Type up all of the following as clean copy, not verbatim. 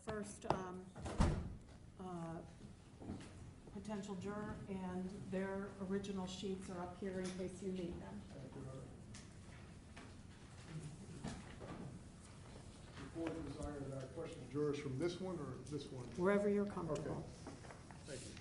first potential juror, and their original sheets are up here in case you need them. Before desired, I question jurors from this one or this one? Wherever you're comfortable. Okay. Thank you.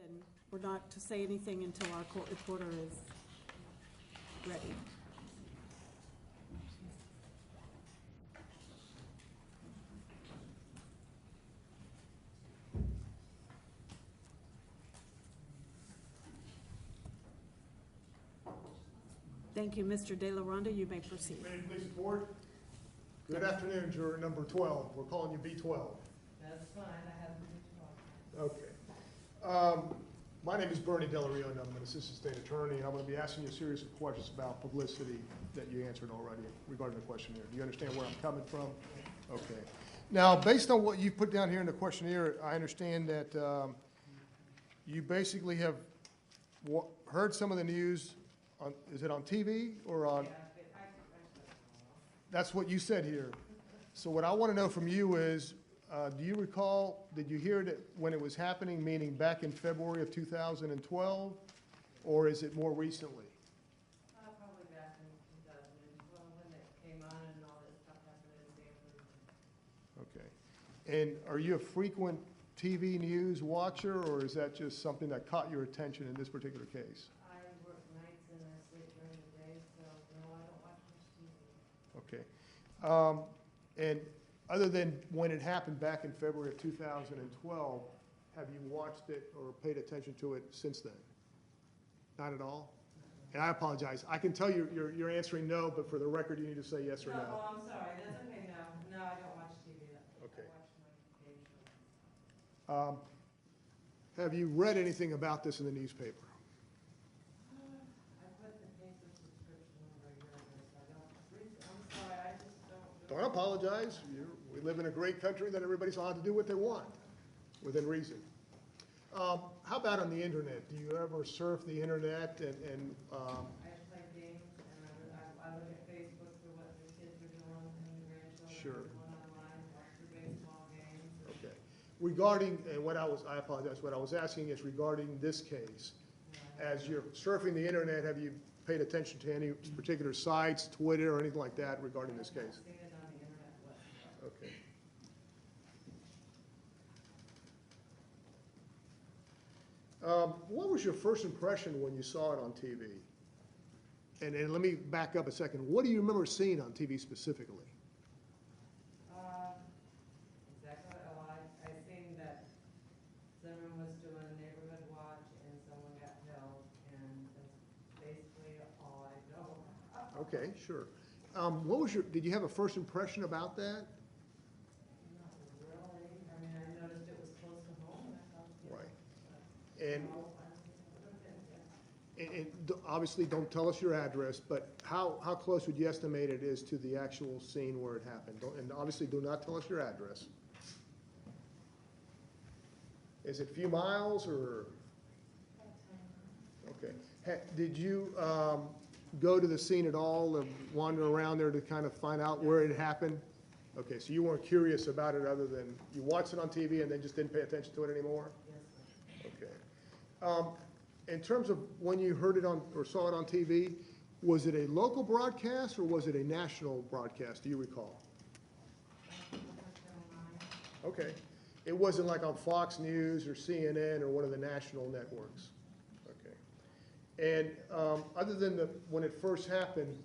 And we're not to say anything until our court reporter is ready. Thank you, Mr. De La Ronda. You may proceed. May it please the board? Good afternoon, juror number 12. We're calling you B12. That's fine, I have B12. Okay. My name is Bernie Del Rio, and I'm an assistant state attorney, and I'm going to be asking you a series of questions about publicity that you answered already regarding the questionnaire. Do you understand where I'm coming from? Okay. Now, based on what you put down here in the questionnaire, I understand that you basically have heard some of the news on, is it on TV or on? Yeah, That's what you said here. So what I want to know from you is, do you recall, did you hear it when it was happening, meaning back in February of 2012, or is it more recently? probably back in 2012 when it came on and all this stuff happened in Denver. Okay. And are you a frequent TV news watcher, or is that just something that caught your attention in this particular case? I work nights and I sleep during the day, so no, I don't watch much TV. Okay. And other than when it happened back in February of 2012, have you watched it or paid attention to it since then? Not at all? And I apologize. I can tell you're answering no, but for the record, you need to say yes or no. Oh, I'm sorry, that's okay, no, I don't watch TV. Okay. I watch my game shows. Have you read anything about this in the newspaper? I put the paper subscription over a year ago, so I don't read, I'm sorry, I just don't. Don't apologize. We live in a great country that everybody's allowed to do what they want, within reason. How about on the internet? Do you ever surf the internet and I play games and I look at Facebook for what the kids are doing and the grandchildren Sure. are doing online, watch their baseball games. okay. Regarding, and I apologize, what I was asking is regarding this case. As you're surfing the internet, have you paid attention to any particular sites, Twitter, or anything like that regarding this case? I've seen it on the internet whatsoever. Okay. What was your first impression when you saw it on TV? And let me back up a second. What do you remember seeing on TV specifically? Exactly, I seen that Zimmerman was doing a neighborhood watch and someone got killed, and that's basically all I know. Okay, sure. Did you have a first impression about that? Not really, I mean, I noticed it was close to home, and I thought, yeah. Right. And, Yeah. obviously, don't tell us your address, but how close would you estimate it is to the actual scene where it happened? And obviously, do not tell us your address. Is it a few miles or? Okay. Did you go to the scene at all or wander around there to kind of find out where it happened? Okay, so you weren't curious about it other than you watched it on TV and then just didn't pay attention to it anymore? Yes, sir. Okay. In terms of when you heard it on or saw it on TV, was it a local broadcast or was it a national broadcast? Do you recall? Okay. It wasn't like on Fox News or CNN or one of the national networks. Okay. And other than when it first happened,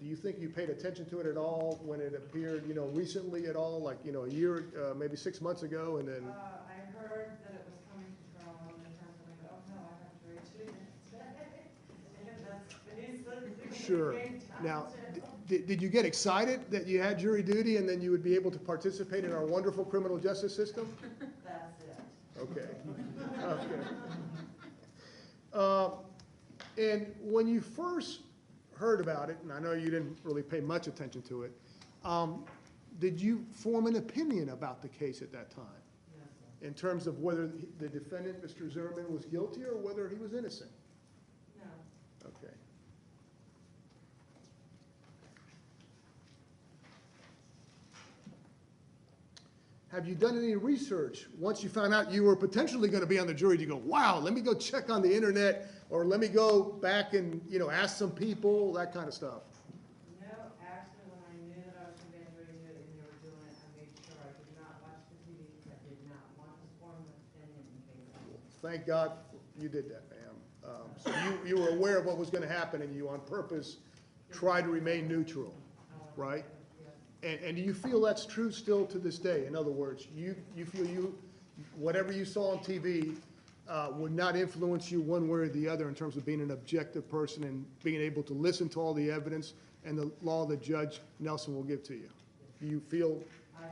do you think you paid attention to it at all when it appeared, recently at all, like, a year, maybe 6 months ago, and then? I heard that it was coming Sure. Now, did you get excited that you had jury duty and then you would be able to participate in our wonderful criminal justice system? That's it. Okay. Okay. And when you first heard about it, and I know you didn't really pay much attention to it, did you form an opinion about the case at that time? Yes, sir. In terms of whether the defendant, Mr. Zimmerman, was guilty or whether he was innocent? No. Okay. Have you done any research? Once you found out you were potentially going to be on the jury, do you go, wow, let me go check on the internet, or let me go back and, ask some people, that kind of stuff? No, actually, when I knew that I was going to be on jury duty and they were doing it, I made sure I did not watch the TV because I did not want to form an opinion in case. Thank God you did that, ma'am. So you were aware of what was going to happen, and you on purpose tried to remain neutral, right? And do you feel that's true still to this day? In other words, you feel whatever you saw on TV would not influence you one way or the other in terms of being an objective person and being able to listen to all the evidence and the law that Judge Nelson will give to you? Do you feel I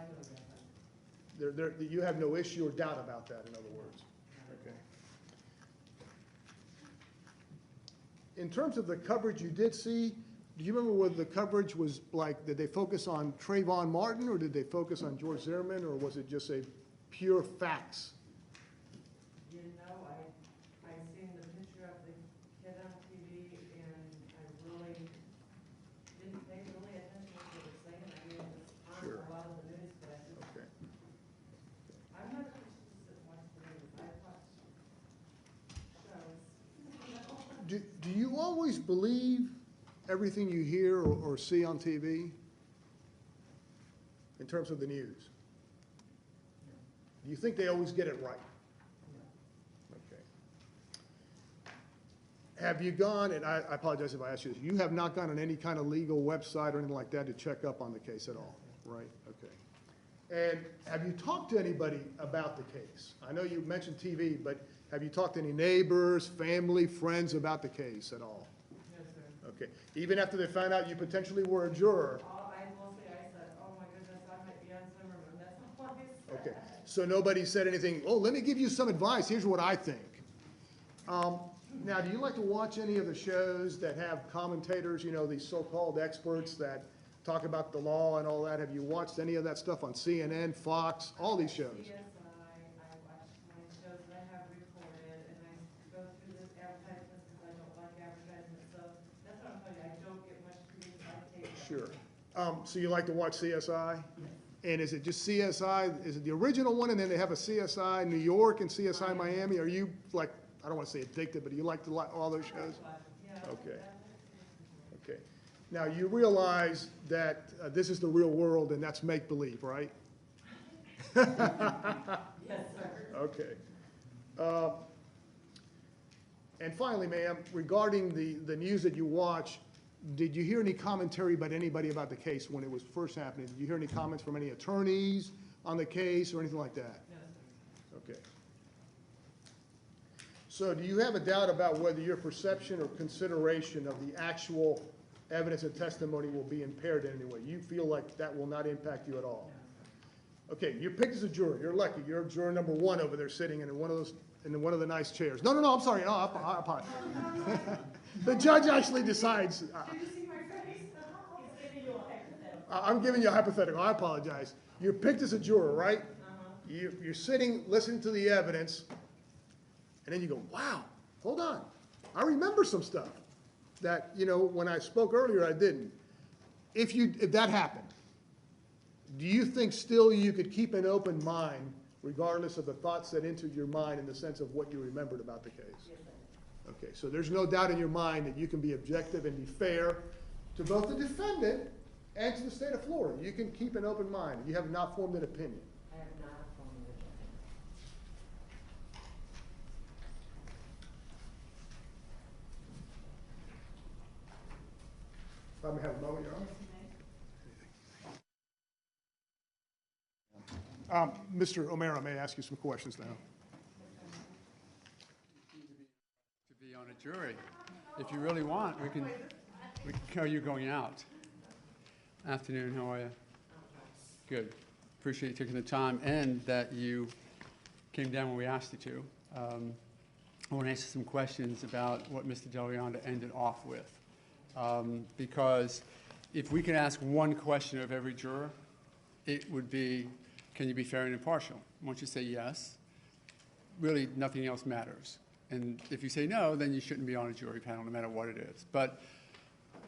feel that. you have no issue or doubt about that, in other words? Okay. In terms of the coverage you did see, do you remember whether the coverage was like, did they focus on Trayvon Martin, or did they focus on George Zimmerman, or was it just a pure facts? You know, I seen the picture of the kid on TV and I really didn't pay really attention to what they were saying. I mean, it was on Sure. a lot of the news, but Okay. I'm not a person who sits and watches the news. I watch shows. Do you always believe everything you hear or see on TV in terms of the news? Do you think they always get it right? Okay. Have you gone, and I apologize if I asked you this, you have not gone on any kind of legal website or anything like that to check up on the case at all, right? Okay. And have you talked to anybody about the case? I know you mentioned TV, but have you talked to any neighbors, family, friends about the case at all? Yes, sir. Okay. Even after they found out you potentially were a juror? All I will say, I said, oh my goodness, I might be on Zimmerman. That's all I said. Okay. So nobody said anything, oh, let me give you some advice, here's what I think. Now, do you like to watch any of the shows that have commentators, these so-called experts that talk about the law and all that? Have you watched any of that stuff on CNN, Fox, all these shows? CSI, I watch my shows that I have recorded, and I go through this advertisements because I don't like advertisements, so that's what I'm telling you, I don't get much news, I take it. Sure. So you like to watch CSI? And is it just CSI, is it the original one, and then they have a CSI New York and CSI Miami? Are you like, I don't want to say addicted, but do you like to all those shows? Yeah. Okay. Okay. Now, you realize that this is the real world and that's make-believe, right? Yes, sir. Okay. And finally, ma'am, regarding the news that you watch, did you hear any commentary about anybody about the case when it was first happening? Did you hear any comments from any attorneys on the case or anything like that? Yes, sir. Okay. So do you have a doubt about whether your perception or consideration of the actual evidence and testimony will be impaired in any way? You feel like that will not impact you at all? Okay, you're picked as a juror. You're lucky. You're juror number 1 over there sitting in one of the nice chairs. No, I'm sorry. No, I apologize. The judge actually decides. Did you see my face? He's giving you a hypothetical. I'm giving you a hypothetical. I apologize. You're picked as a juror, right? Uh-huh. You're sitting, listening to the evidence, and then you go, wow, hold on. I remember some stuff that, when I spoke earlier, I didn't. If that happened, do you think still you could keep an open mind regardless of the thoughts that entered your mind in the sense of what you remembered about the case? Yes, sir. Okay, so there's no doubt in your mind that you can be objective and be fair to both the defendant and to the state of Florida. You can keep an open mind. You have not formed an opinion. I have not formed an opinion. Let me have a moment, Your Honor. Mr. O'Mara, may I ask you some questions now? To be on a jury. If you really want, we can. How are you going out? Afternoon, how are you? Good. Appreciate you taking the time and that you came down when we asked you to. I want to ask you some questions about what Mr. Dell'Orionda ended off with. Because if we could ask one question of every juror, it would be, can you be fair and impartial? Once you say yes, really nothing else matters. And if you say no, then you shouldn't be on a jury panel no matter what it is. But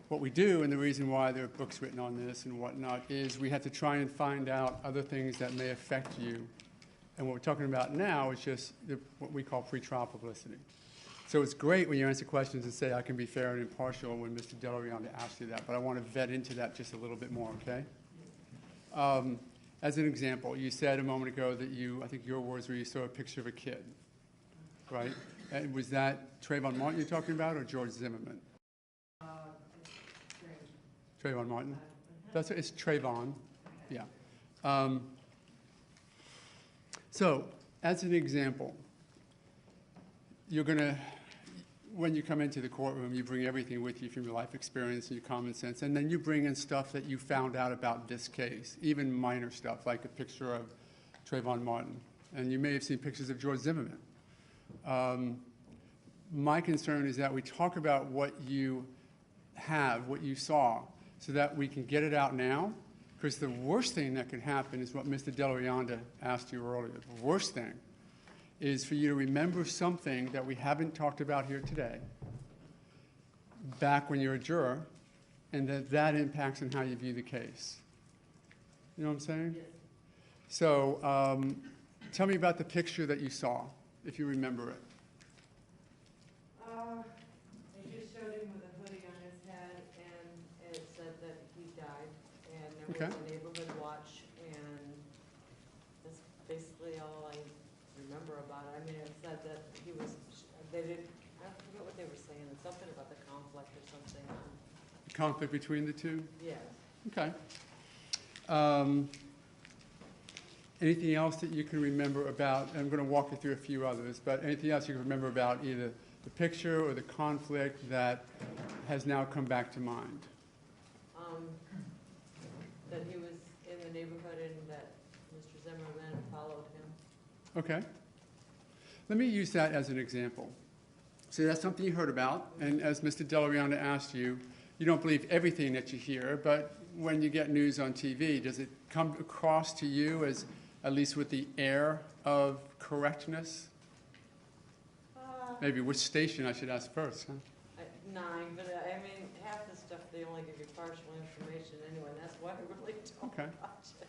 what we do, and the reason why there are books written on this and whatnot, is we have to try and find out other things that may affect you. And what we're talking about now is just what we call pretrial publicity. So it's great when you answer questions and say, I can be fair and impartial when Mr. Dell'Orionda asked you that, but I want to vet into that just a little bit more, okay? As an example, you said a moment ago that I think your words were you saw a picture of a kid, right? And was that Trayvon Martin you're talking about or George Zimmerman? Trayvon Martin? It's Trayvon, yeah. So, as an example, you're going to, when you come into the courtroom, you bring everything with you from your life experience and your common sense, and then you bring in stuff that you found out about this case, even minor stuff, like a picture of Trayvon Martin. And you may have seen pictures of George Zimmerman. My concern is that we talk about what you have, what you saw, so that we can get it out now, because the worst thing that could happen is what Mr. Dell'Orionda asked you earlier. The worst thing is for you to remember something that we haven't talked about here today, back when you're a juror, and that impacts on how you view the case. You know what I'm saying? Yes. So tell me about the picture that you saw, if you remember it. They just showed him with a hoodie on his head, and it said that he died, and there Okay. was a neighborhood watch, and that's basically all I remember about it. I mean, it said that he was, they did, I forget what they were saying, something about the conflict or something. Conflict between the two? Yes. Okay. Anything else that you can remember about? I'm going to walk you through a few others, but anything else you can remember about either the picture or the conflict that has now come back to mind? That he was in the neighborhood and that Mr. Zimmerman followed him. Okay. Let me use that as an example. So that's something you heard about, and as Mr. Dell'Orionda asked you, you don't believe everything that you hear, but when you get news on TV, does it come across to you as at least with the air of correctness? Maybe which station I should ask first, huh? 9, but I mean, half the stuff, they only give you partial information anyway, and that's why I really don't Okay. watch it.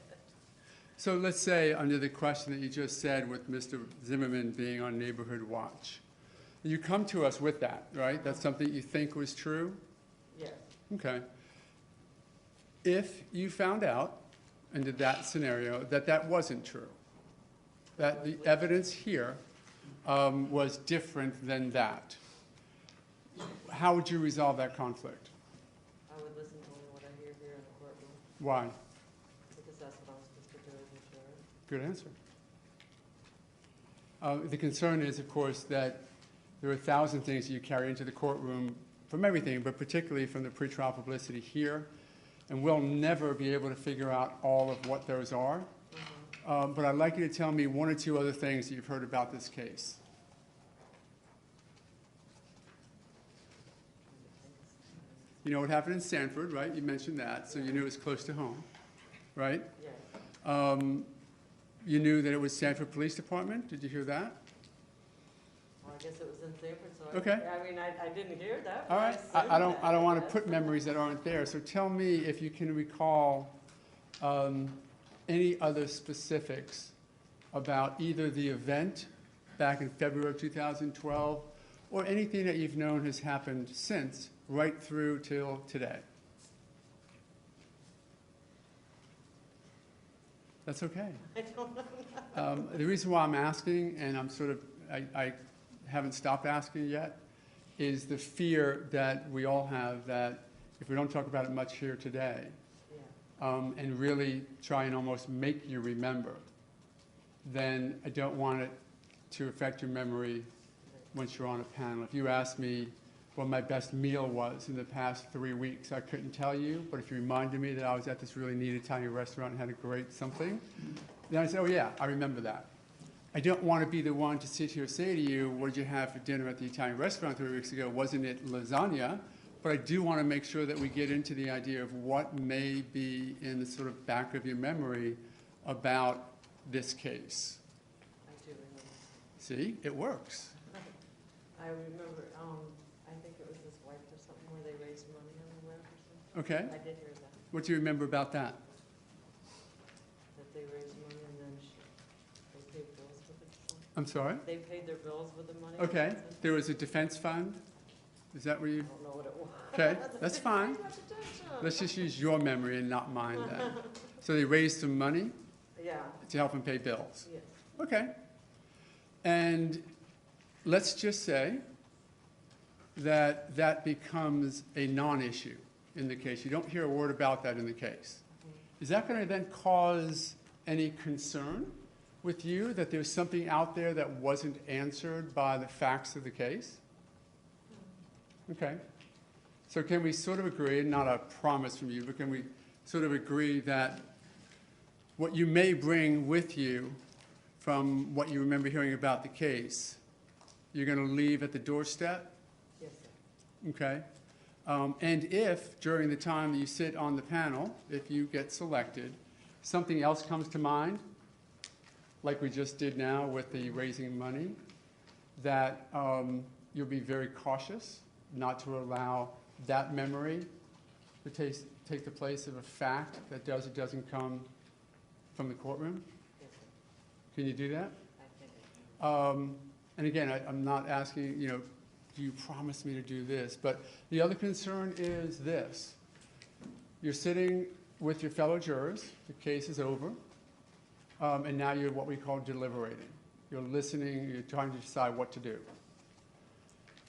So let's say under the question that you just said with Mr. Zimmerman being on neighborhood watch, you come to us with that, right? That's something you think was true? Yes. Okay. If you found out under that scenario that that wasn't true, that the evidence here was different than that, how would you resolve that conflict? I would listen to only what I hear here in the courtroom, Why? because that's what I'm supposed to do as a juror. Good answer. The concern is, of course, that there are 1,000 things that you carry into the courtroom from everything, but particularly from the pretrial publicity here, and we'll never be able to figure out all of what those are. But I'd like you to tell me 1 or 2 other things that you've heard about this case. You know what happened in Sanford, right? You mentioned that, so you knew it was close to home, right? Yes. You knew that it was Sanford Police Department. Did you hear that? Well, I guess it was in Sanford, so Okay. I mean, I didn't hear that. All but right. assumed I don't that, want to yes. put memories that aren't there. So tell me if you can recall any other specifics about either the event back in February of 2012 or anything that you've known has happened since, right through till today. That's okay. I don't know. The reason why I'm asking, and I haven't stopped asking yet, is the fear that we all have that if we don't talk about it much here today, Yeah. and really try and almost make you remember, then I don't want it to affect your memory once you're on a panel. If you ask me what my best meal was in the past 3 weeks. I couldn't tell you, but if you reminded me that I was at this really neat Italian restaurant and had a great something, then I say, oh yeah, I remember that. I don't want to be the one to sit here and say to you, what did you have for dinner at the Italian restaurant 3 weeks ago? Wasn't it lasagna? But I do want to make sure that we get into the idea of what may be in the sort of back of your memory about this case. I do remember. See, it works. I remember, I think it was his wife or something where they raised money on the web or something. Okay. I did hear that, What do you remember about that? that they raised money and then they paid bills with it. or something. I'm sorry? They paid their bills with the money. Okay. or something. There was a defense fund? Is that where I you? don't know what it was. Okay, that's fine. I didn't pay much attention. Let's just use your memory and not mine then. So they raised some money Yeah, to help them pay bills. yes. Okay. And let's just say that that becomes a non-issue in the case. You don't hear a word about that in the case. Is that going to then cause any concern with you that there's something out there that wasn't answered by the facts of the case? Okay. So can we sort of agree, not a promise from you, but can we sort of agree that what you may bring with you from what you remember hearing about the case, you're going to leave at the doorstep? Yes, sir. Okay. And if, during the time that you sit on the panel, if you get selected, something else comes to mind, like we just did now with the raising money, that you'll be very cautious not to allow that memory to take the place of a fact that does or doesn't come from the courtroom? Yes, sir. Can you do that? I think I can. And again, I'm not asking, do you promise me to do this? But the other concern is this. You're sitting with your fellow jurors, the case is over, and now you're what we call deliberating. You're listening, you're trying to decide what to do.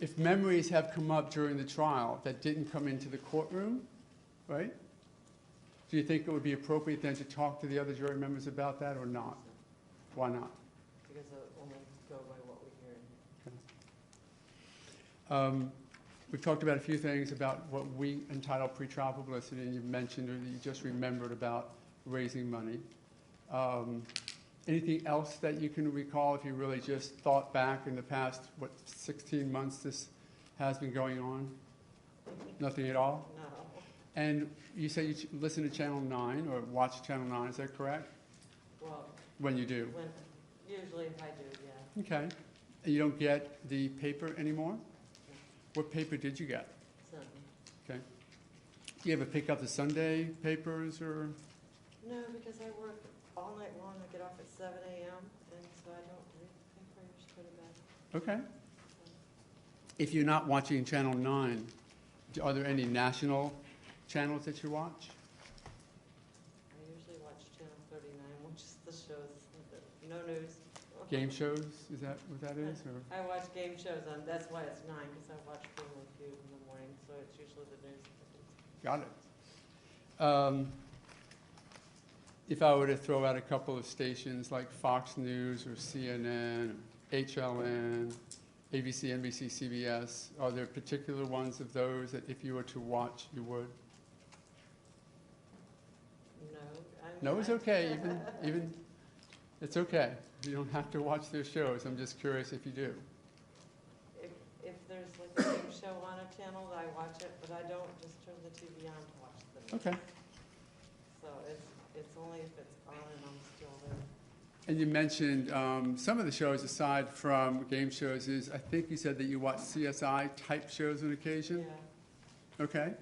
If memories have come up during the trial that didn't come into the courtroom, right? Do you think it would be appropriate then to talk to the other jury members about that or not? Why not? Because I only go by what we hear. We've talked about a few things about what we entitle pretrial publicity, and you've mentioned or that you just remembered about raising money. Anything else that you can recall if you really just thought back in the past, 16 months this has been going on? Nothing at all? No. And you say you listen to Channel 9 or watch Channel 9, is that correct? Well, When you do? usually if I do, yeah. Okay. And you don't get the paper anymore? What paper did you get? Something. Okay. Do you ever pick up the Sunday papers or? No, because I work all night long. I get off at 7 a.m. and so I don't read the paper. I just go to bed. Okay. If you're not watching Channel 9, are there any national channels that you watch? I usually watch Channel 39, which is the shows, no news. Game shows, is that what that is? Or? I watch game shows on, that's why it's 9, because I watch Family Feud in the morning, so it's usually the news. Got it. If I were to throw out a couple of stations like Fox News or CNN, HLN, ABC, NBC, CBS, are there particular ones of those that if you were to watch, you would? No. No, it's okay. Even it's okay. You don't have to watch their shows. I'm just curious if you do. If there's like a game show on a channel, I watch it, but I don't just turn the TV on to watch the news. Okay. So it's only if it's on and I'm still there. And you mentioned some of the shows aside from game shows is, I think you said that you watch CSI type shows on occasion? Yeah. Okay.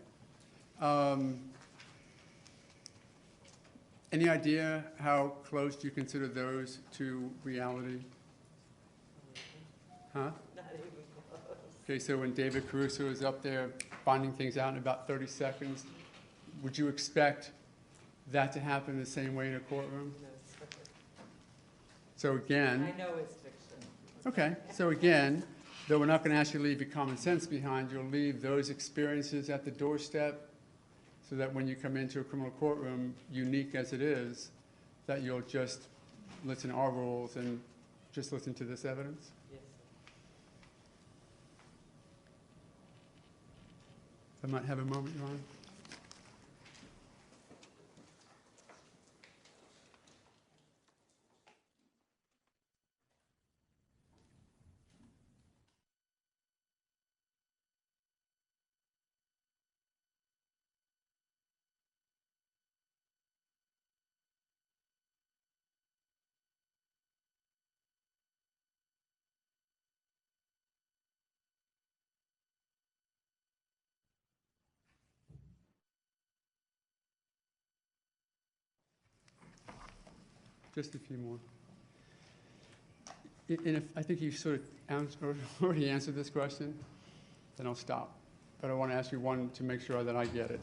Any idea how close do you consider those to reality? Huh? Not even close. Okay, so when David Caruso is up there finding things out in about 30 seconds, would you expect that to happen the same way in a courtroom? No, sir. So again, I know it's fiction. okay, so again, though we're not going to ask you to leave your common sense behind, you'll leave those experiences at the doorstep so that when you come into a criminal courtroom, unique as it is, that you'll just listen to our rules and just listen to this evidence? Yes, I might have a moment, Your Honor. Just a few more. And if, I think you sort of already answered this question, then I'll stop. But I want to ask you one to make sure that I get it.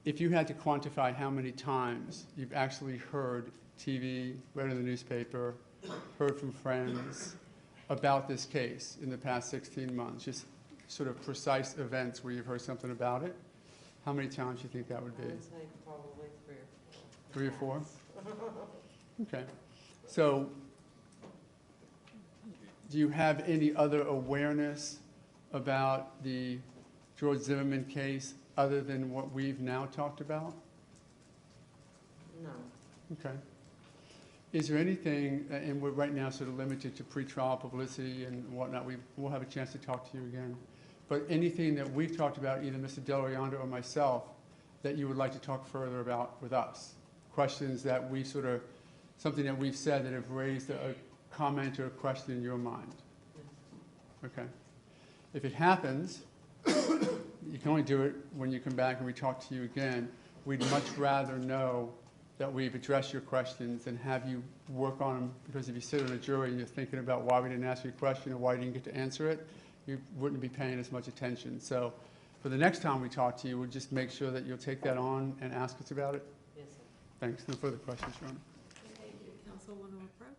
If you had to quantify how many times you've actually heard TV, read in the newspaper, heard from friends about this case in the past 16 months, just sort of precise events where you've heard something about it, how many times do you think that would I be? would say probably 3 or 4. 3 or 4? Okay. So do you have any other awareness about the George Zimmerman case other than what we've now talked about? No. Okay. Is there anything, and we're right now sort of limited to pretrial publicity and whatnot, we'll have a chance to talk to you again, but anything that we've talked about, either Mr. Delariando or myself, that you would like to talk further about with us? Questions that we sort of, something that we've said that have raised a comment or a question in your mind? Okay. If it happens, you can only do it when you come back and we talk to you again. We'd much rather know that we've addressed your questions and have you work on them, because if you sit on a jury and you're thinking about why we didn't ask you a question or why you didn't get to answer it, you wouldn't be paying as much attention. So for the next time we talk to you, we'll just make sure that you'll take that on and ask us about it. Yes, sir. Thanks. No further questions, Your Honor. Thank you. Counsel want to approach?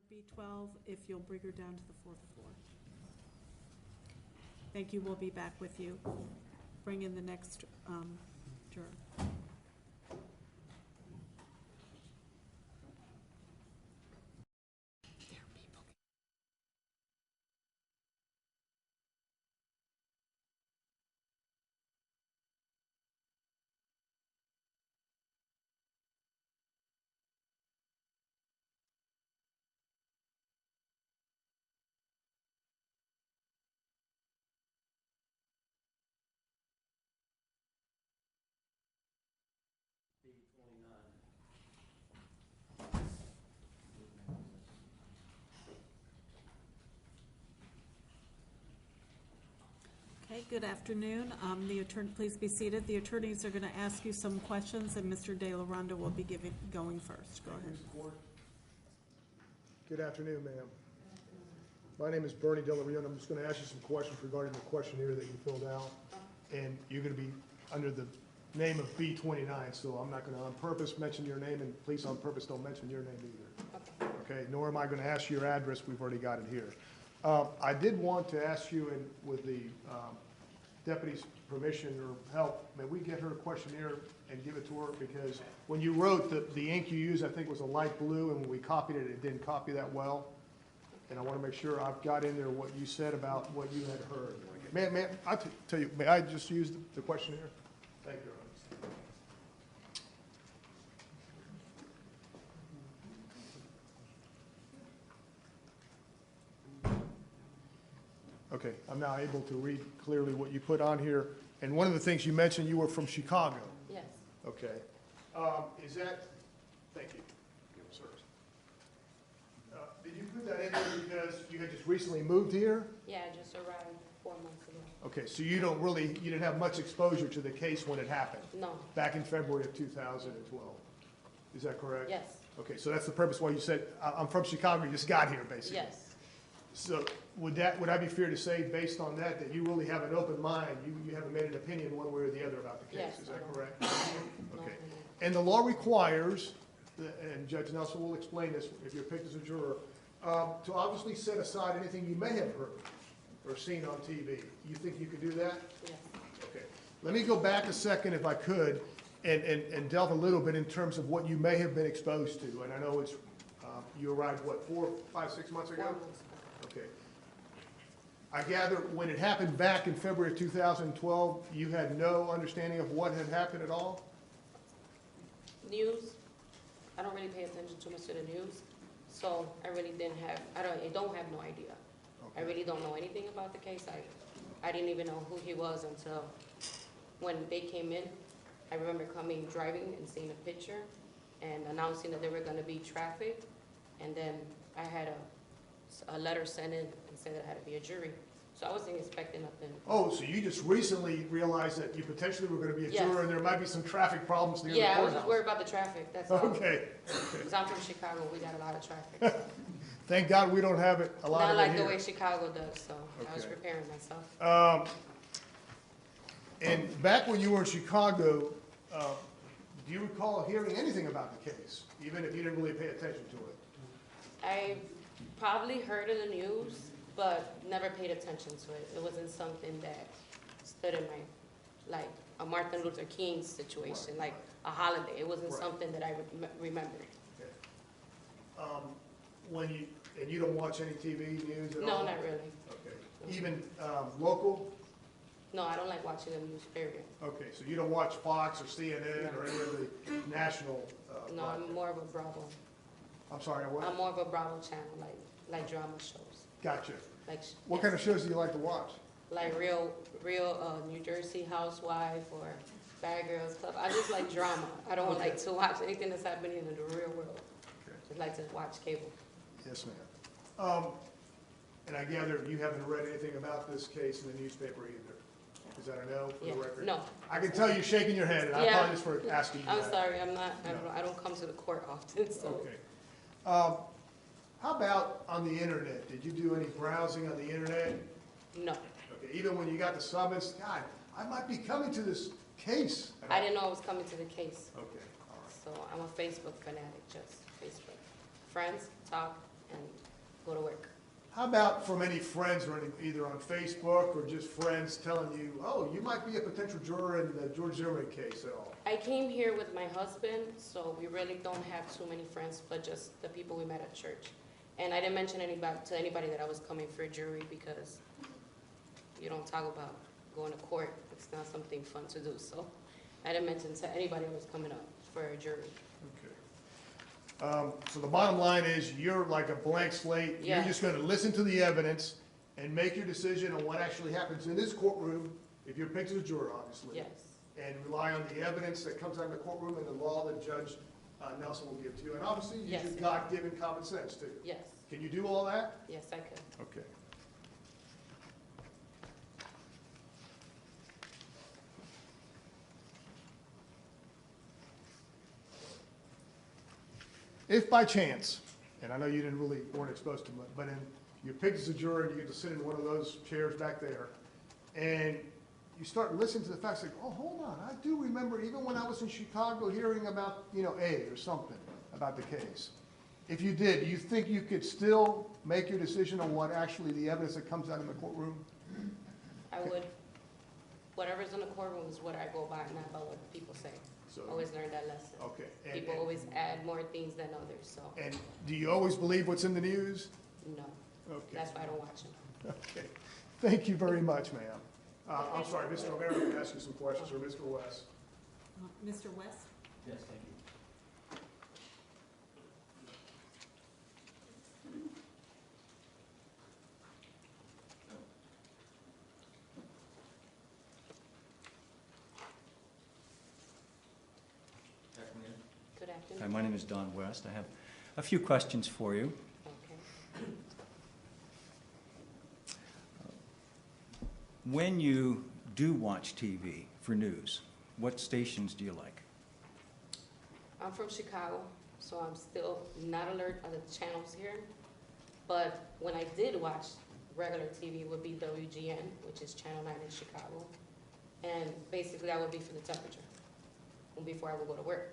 B12, if you'll bring her down to the 4th floor. Thank you. We'll be back with you. Bring in the next juror. Okay, good afternoon. The attorney, please be seated. The attorneys are going to ask you some questions, and Mr. Delariando will be going first. Go ahead. Good afternoon, ma'am. My name is Bernie Delarion. I'm just going to ask you some questions regarding the questionnaire that you filled out. And you're going to be under the name of B29, so I'm not going to on purpose mention your name, and please on purpose don't mention your name either. Okay, nor am I going to ask you your address. We've already got it here. I did want to ask you, and with the deputy's permission or help, may we get her a questionnaire and give it to her? Because when you wrote, the ink you used, I think, was a light blue, and when we copied it, it didn't copy that well. And I want to make sure I've got in there what you said about what you had heard. Tell you, may I just use the questionnaire? Thank you, Your Honor. Okay, I'm now able to read clearly what you put on here. And one of the things you mentioned, you were from Chicago. Yes. Okay. Is that, thank you, sir. Did you put that in there because you had just recently moved here? Yeah, I just arrived 4 months ago. Okay, so you didn't have much exposure to the case when it happened, No, back in February of 2012. Is that correct? yes, Okay, so that's the purpose why you said, I'm from Chicago, you just got here, basically. yes, So would I be fair to say, based on that, that you really have an open mind? You haven't made an opinion one way or the other about the case, Yes, is I that don't. correct? no, Okay. no. And the law requires, and Judge Nelson will explain this if you're picked as a juror, to obviously set aside anything you may have heard or seen on TV. You think you could do that? Yes, Okay. Let me go back a second, if I could, and delve a little bit in terms of what you may have been exposed to. And I know it's, you arrived, what, 4, 5, 6 months 4 ago? months ago. Okay. I gather when it happened back in February of 2012, you had no understanding of what had happened at all? News, I don't really pay attention too much to the news, so I really I don't have no idea. I Okay. really don't know anything about the case. I didn't even know who he was until when they came in. I remember driving and seeing a picture and announcing that there were gonna be traffic. And then I had a letter sent in and said that I had to be a jury. So I wasn't expecting nothing. Oh, so you just recently realized that you potentially were going to be a Yes. juror and there might be some traffic problems near the Yeah, I was courthouse? just worried about the traffic, that's all. Okay. Because I'm from Chicago, we got a lot of traffic. So. Thank God we don't have it, a lot Not of it like here. the way Chicago does, so I was Okay. preparing myself. And back when you were in Chicago, do you recall hearing anything about the case, even if you didn't really pay attention to it? I probably heard of the news, but never paid attention to it. It wasn't something that stood in my, like a Martin Luther King situation, Right. like a holiday. It wasn't Right. something that I remembered. Okay. And you don't watch any TV news at all? No, not really. Okay. Even local? No, I don't like watching the news, period. Okay, so you don't watch Fox or CNN or any of the national No, I'm more of a Bravo. I'm sorry, what? I'm more of a Bravo channel, like drama shows. Gotcha. Like, What kind of shows do you like to watch? like real New Jersey housewife or Bad Girls Club. I just like drama. I don't Okay. like to watch anything that's happening in the real world. Okay. Just like to watch cable. Yes, ma'am. And I gather you haven't read anything about this case in the newspaper either? Is that a no for the Yeah. record? No, I can tell you shaking your head, and I Yeah. apologize for asking you that. I'm sorry. I'm not. No. I don't come to the court often. So Okay. How about on the internet? Did you do any browsing on the internet? no, Okay, even when you got the summons, God, I might be coming to this case. I didn't know I was coming to the case. Okay, all right. So I'm a Facebook fanatic. Just Facebook. Friends, talk, and go to work. How about from any friends or either on Facebook or just friends telling you, oh, you might be a potential juror in the George Zimmerman case at all? I came here with my husband, so we really don't have too many friends, but just the people we met at church. And I didn't mention to anybody that I was coming for a jury because you don't talk about going to court. It's not something fun to do. So I didn't mention to anybody I was coming up for a jury. Okay. So the bottom line is you're like a blank slate. You're Yeah. just going to listen to the evidence and make your decision on what actually happens in this courtroom, if you're picked as a juror, obviously. Yes, And rely on the evidence that comes out of the courtroom and the law that Judge Nelson will give to you. And obviously, use Yes. your God-given common sense too. yes, Can you do all that? yes, I could. Okay. If by chance, and I know you weren't exposed to it, but you're picked as a juror and you get to sit in one of those chairs back there, and you start listening to the facts, like, oh, hold on, I do remember even when I was in Chicago hearing about, A or something about the case. If you did, do you think you could still make your decision on what actually the evidence that comes out in the courtroom? I would. Whatever's in the courtroom is what I go by, not about what people say. So, Always learn that lesson. okay. People always add more things than others, so And do you always believe what's in the news? no. Okay. That's why I don't watch them. Okay. Thank you very much, ma'am. I'm sorry, Mr. O'Meara, I'm going to ask you some questions, or Mr. West. Mr. West? Yes, thank you. Afternoon. Good Hi, afternoon. my name is Don West. I have a few questions for you. Okay. When you do watch TV for news, what stations do you like? I'm from Chicago, so I'm still not alert on the channels here. But when I did watch regular TV, it would be WGN, which is Channel 9 in Chicago. And basically, that would be for the temperature before I would go to work.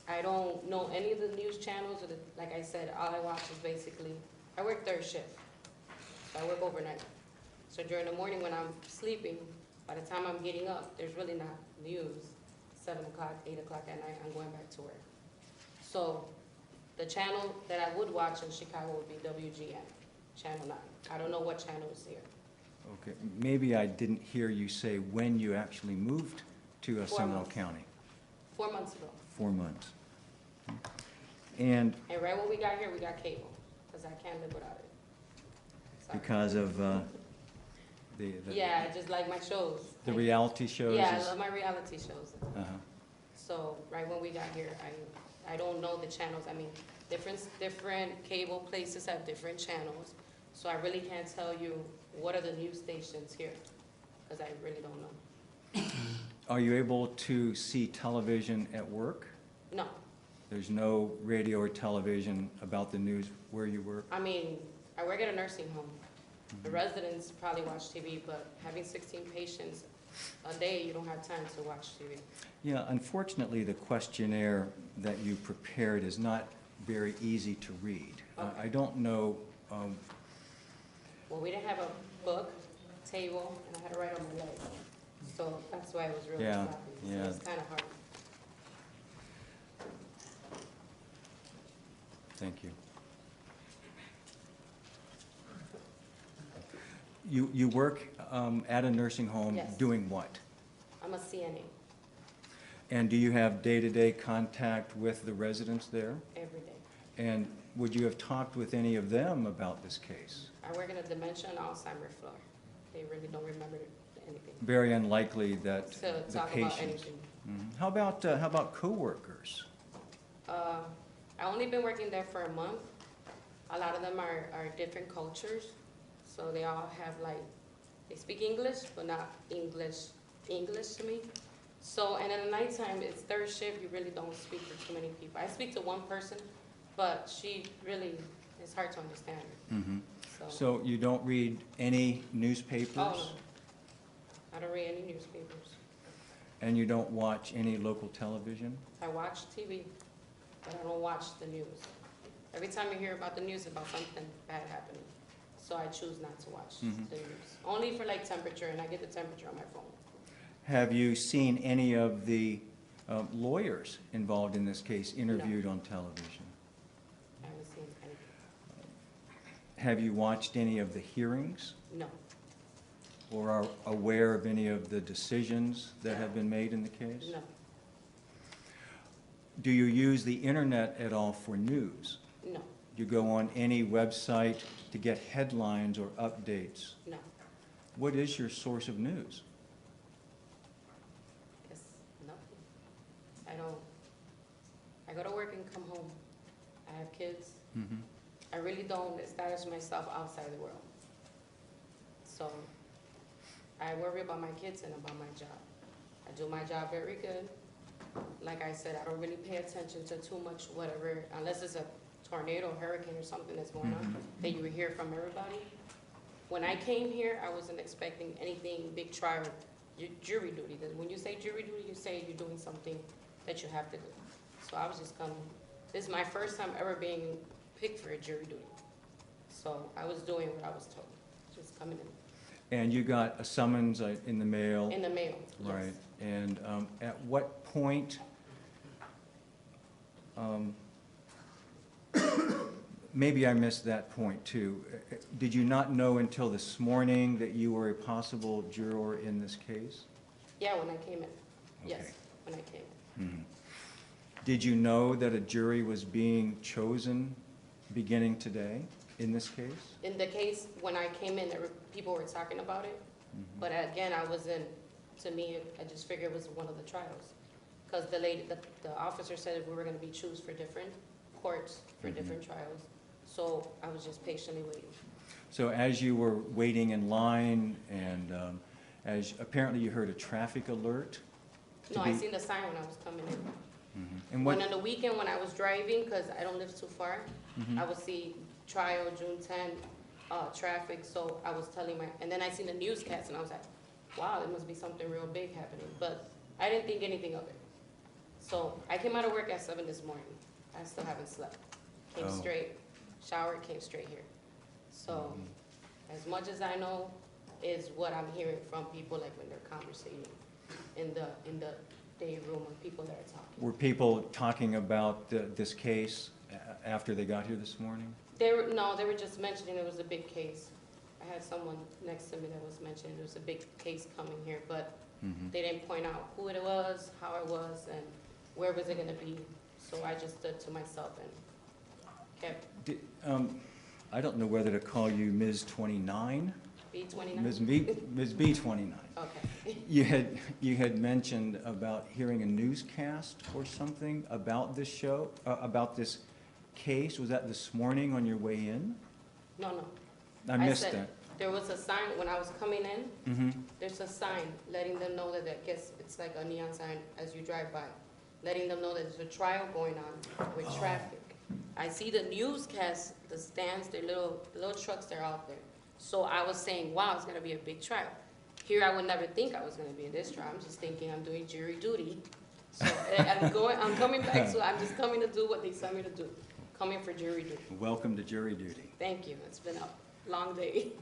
I don't know any of the news channels, or like I said, all I watch is basically, I work third shift, so I work overnight. So during the morning when I'm sleeping, by the time I'm getting up, there's really not news. 7 o'clock, 8 o'clock at night, I'm going back to work. So the channel that I would watch in Chicago would be WGN, Channel 9. I don't know what channel is here. Okay, maybe I didn't hear you say when you actually moved to 4 Seminole months. County. 4 months ago. 4 months. And And right when we got here, we got cable, because I can't live without it. Sorry. because of the Yeah, I just like my shows. the reality shows? Yeah, I is- love my reality shows. Uh-huh. So right when we got here, I don't know the channels. I mean, different cable places have different channels. So I really can't tell you what are the news stations here, because I really don't know. Are you able to see television at work? No, There's no radio or television about the news where you work? I mean, I work at a nursing home. The residents probably watch TV, but having 16 patients a day, you don't have time to watch TV. Yeah, unfortunately, the questionnaire that you prepared is not very easy to read. Okay. I don't know, Well, we didn't have a book, table, and I had to write on my leg. So that's why it was really Yeah, sloppy. So yeah. it's kind of hard. thank you. You work at a nursing home Yes. doing what? I'm a CNA And do you have day-to-day contact with the residents there? every day. And would you have talked with any of them about this case? I work in a dementia and Alzheimer floor. They really don't remember anything. Very unlikely that To the talk about patients. anything. Mhm. How about coworkers? I only been working there for a month. A lot of them are different cultures. So they all have like, they speak English, but not English to me. So, and in the nighttime, it's third shift, you really don't speak to too many people. I speak to one person, but she really, it's hard to understand her, Mhm. so. So you don't read any newspapers? Oh, no. I don't read any newspapers. And you don't watch any local television? I watch TV, but I don't watch the news. Every time you hear about the news, it's about something bad happening. So I choose not to watch Mhm. the news. Only for like temperature, and I get the temperature on my phone. Have you seen any of the lawyers involved in this case interviewed on television? I haven't seen anything. Have you watched any of the hearings No, or are aware of any of the decisions that have been made in the case? no, Do you use the internet at all for news? no, Do you go on any website to get headlines or updates? no. What is your source of news? It's nothing. I go to work and come home. I have kids. Mhm. I really don't establish myself outside the world. So I worry about my kids and about my job. I do my job very good. Like I said, I don't really pay attention to too much whatever, unless it's a tornado, hurricane, or something that's going on, that you would hear from everybody. When I came here, I wasn't expecting anything big trial, jury duty. When you say jury duty, you say you're doing something that you have to do. So I was just coming. This is my first time ever being picked for a jury duty. So I was doing what I was told, just coming And you got a summons in the mail? in the mail. Yes. Right. And at what point, maybe I missed that point too. Did you not know until this morning that you were a possible juror in this case? Yeah, when I came in. Yes, Okay. when I came in. Mhm. Did you know that a jury was being chosen beginning today in this case? In the case, when I came in, people were talking about it. Mhm. But again, to me, I just figured it was one of the trials. Because the officer said we were gonna be choose for different courts, for Mhm. different trials. So I was just patiently waiting. So as you were waiting in line and as apparently you heard a traffic alert? to No, I be- seen the sign when I was coming in. And When what, on the weekend, when I was driving, because I don't live too far, I would see trial, June 10, traffic, so I was telling and then I seen the newscast, and I was like, wow, there must be something real big happening, but I didn't think anything of it. So I came out of work at 7 this morning. I still haven't slept. Came Oh. straight, showered, came straight here. So as much as I know is what I'm hearing from people, like when they're conversating in the day room of people that are talking. were people talking about this case after they got here this morning? No, they were just mentioning it was a big case. I had someone next to me that was mentioning there was a big case coming here, but they didn't point out who it was, how it was, and where was it gonna be. So I just stood to myself and kept I don't know whether to call you Ms. 29? B29. Ms. B29. Okay. You had mentioned about hearing a newscast or something about this show, about this case. Was that this morning on your way in? No. I missed said that. There was a sign when I was coming in. Mm-hmm. There's a sign letting them know that, I guess it's like a neon sign as you drive by, letting them know that there's a trial going on with traffic. I see the newscast, the stands, the little trucks, they're out there. So I was saying, wow, it's gonna be a big trial. Here, I would never think I was gonna be in this trial. I'm just thinking I'm doing jury duty. So I'm coming back, so I'm just coming to do what they sent me to do, coming for jury duty. Welcome to jury duty. Thank you. It's been a long day.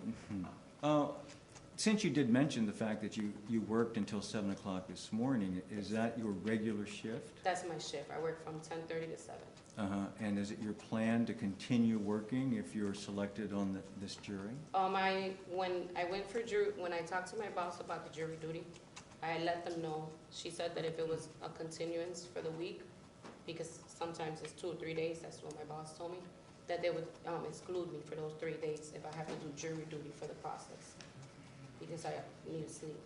Since you did mention the fact that you worked until 7 o'clock this morning, is that your regular shift? That's my shift. I work from 10:30 to 7. And is it your plan to continue working if you're selected on this jury? When I went for jury, when I talked to my boss about the jury duty, I let them know. She said that if it was a continuance for the week, because sometimes it's 2 or 3 days, that's what my boss told me, that they would exclude me for those 3 days if I have to do jury duty for the process, because I need to sleep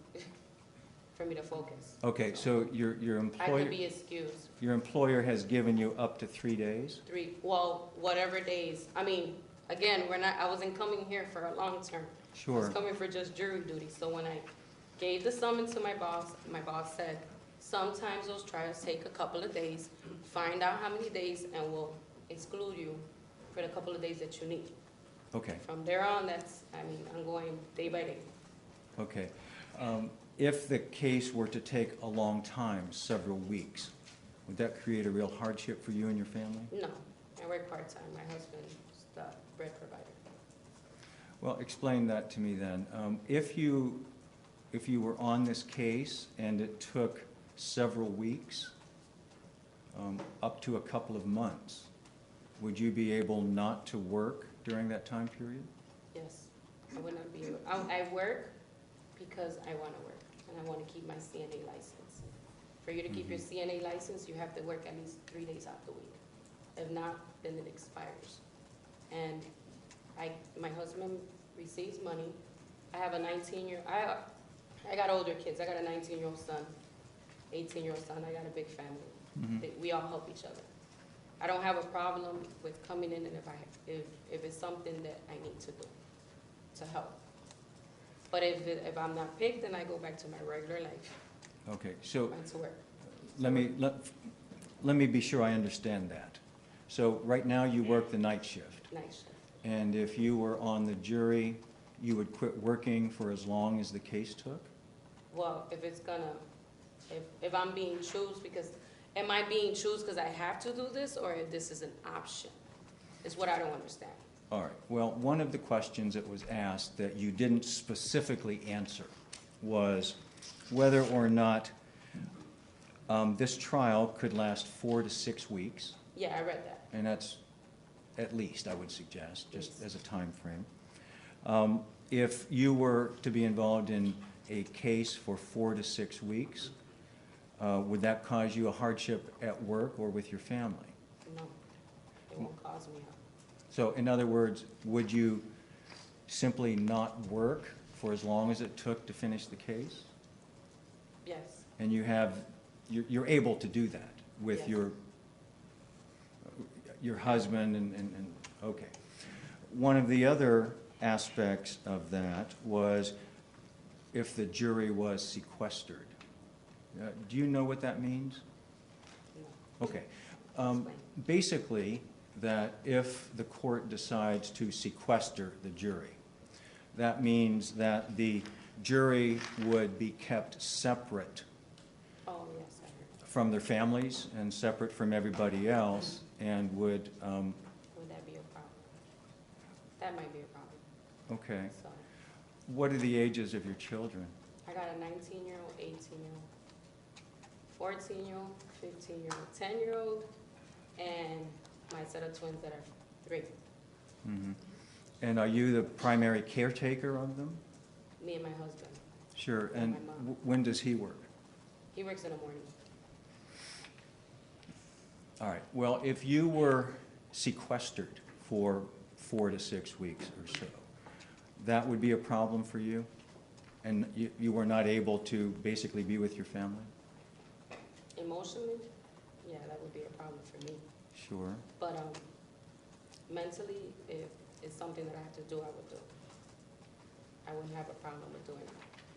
for me to focus. Okay, so your I could employer, be excused your employer has given you up to 3 days? whatever days. I mean, again, I wasn't coming here for a long term. I Sure. was coming for just jury duty. So when I gave the summons to my boss said, sometimes those trials take a couple of days. Find out how many days and we'll exclude you for the couple of days that you need. Okay, From there on, I'm going day by day. okay. If the case were to take a long time, several weeks, would that create a real hardship for you and your family? No, I work part-time. My husband's the bread provider. Well, explain that to me then. If you were on this case and it took several weeks, up to a couple of months, would you be able not to work during that time period? Yes, I would not be able, I work because I want to work, and I want to keep my CNA license. For you to keep your CNA license, you have to work at least 3 days out the week. If not, then it expires. And my husband receives money. I have a 19-year, I got older kids. I got a 19-year-old son, 18-year-old son. I got a big family. We all help each other. I don't have a problem with coming in and if it's something that I need to do to help. But if I'm not picked, then I go back to my regular life, Okay, so back to work. let me be sure I understand that. So right now you work the night shift, Night shift. and if you were on the jury, you would quit working for as long as the case took? Well, if I'm being chosen, am I being chosen because I have to do this, or if this is an option? Is what I don't understand. All right, well, one of the questions that was asked that you didn't specifically answer was whether or not this trial could last 4 to 6 weeks, Yeah, I read that. and that's at least, I would suggest, just Yes. as a time frame. If you were to be involved in a case for 4 to 6 weeks, would that cause you a hardship at work or with your family? No, it won't cause me harm. So in other words, would you simply not work for as long as it took to finish the case? Yes, And you're able to do that with Yes. your husband and, okay. One of the other aspects of that was if the jury was sequestered. Do you know what that means? No. Okay. Explain. Basically, that if the court decides to sequester the jury, that means that the jury would be kept separate Oh, yes, I heard. from their families and separate from everybody else, and would, Would that be a problem? That might be a problem. okay. So, What are the ages of your children? I got a 19-year-old, 18-year-old, 14-year-old, 15-year-old, 10-year-old, and my set of twins that are 3. Mhm. And are you the primary caretaker of them? Me and my husband. Sure. And And my mom. when does he work? He works in the morning. All right. Well, if you were sequestered for 4 to 6 weeks or so, that would be a problem for you? And you were not able to basically be with your family? Emotionally, yeah, that would be a problem for me. Sure. But mentally, if it's something that I have to do, I would do. I wouldn't have a problem with doing it.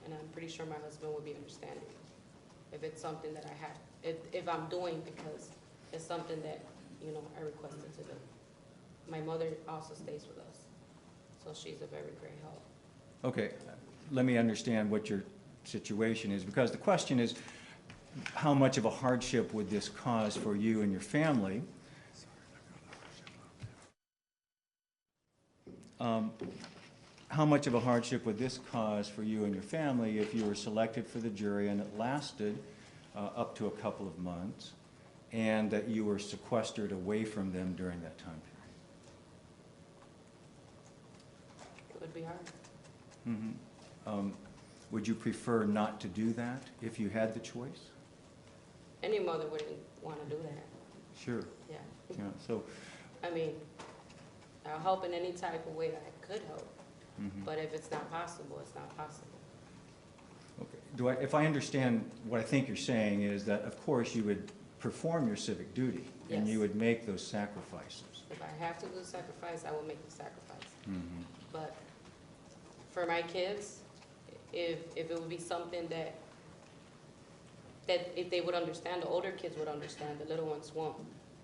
And I'm pretty sure my husband would be understanding. If it's something that I have, if I'm doing because it's something that, you know, I requested to do. My mother also stays with us, so she's a very great help. Okay. Let me understand what your situation is, because the question is, how much of a hardship would this cause for you and your family? How much of a hardship would this cause for you and your family if you were selected for the jury and it lasted up to a couple of months, and that you were sequestered away from them during that time It would be hard. period? Would you prefer not to do that if you had the choice? Any mother wouldn't want to do that, Sure. yeah. Yeah. So, I mean, I'll help in any type of way that I could help, mhm. but if it's not possible, it's not possible. Okay. If I understand what I think you're saying is that, of course, you would perform your civic duty and you Yes. would make those sacrifices. If I have to do the sacrifice, I will make the sacrifice. Mhm. But for my kids, if it would be something that if they would understand, the older kids would understand, the little ones won't.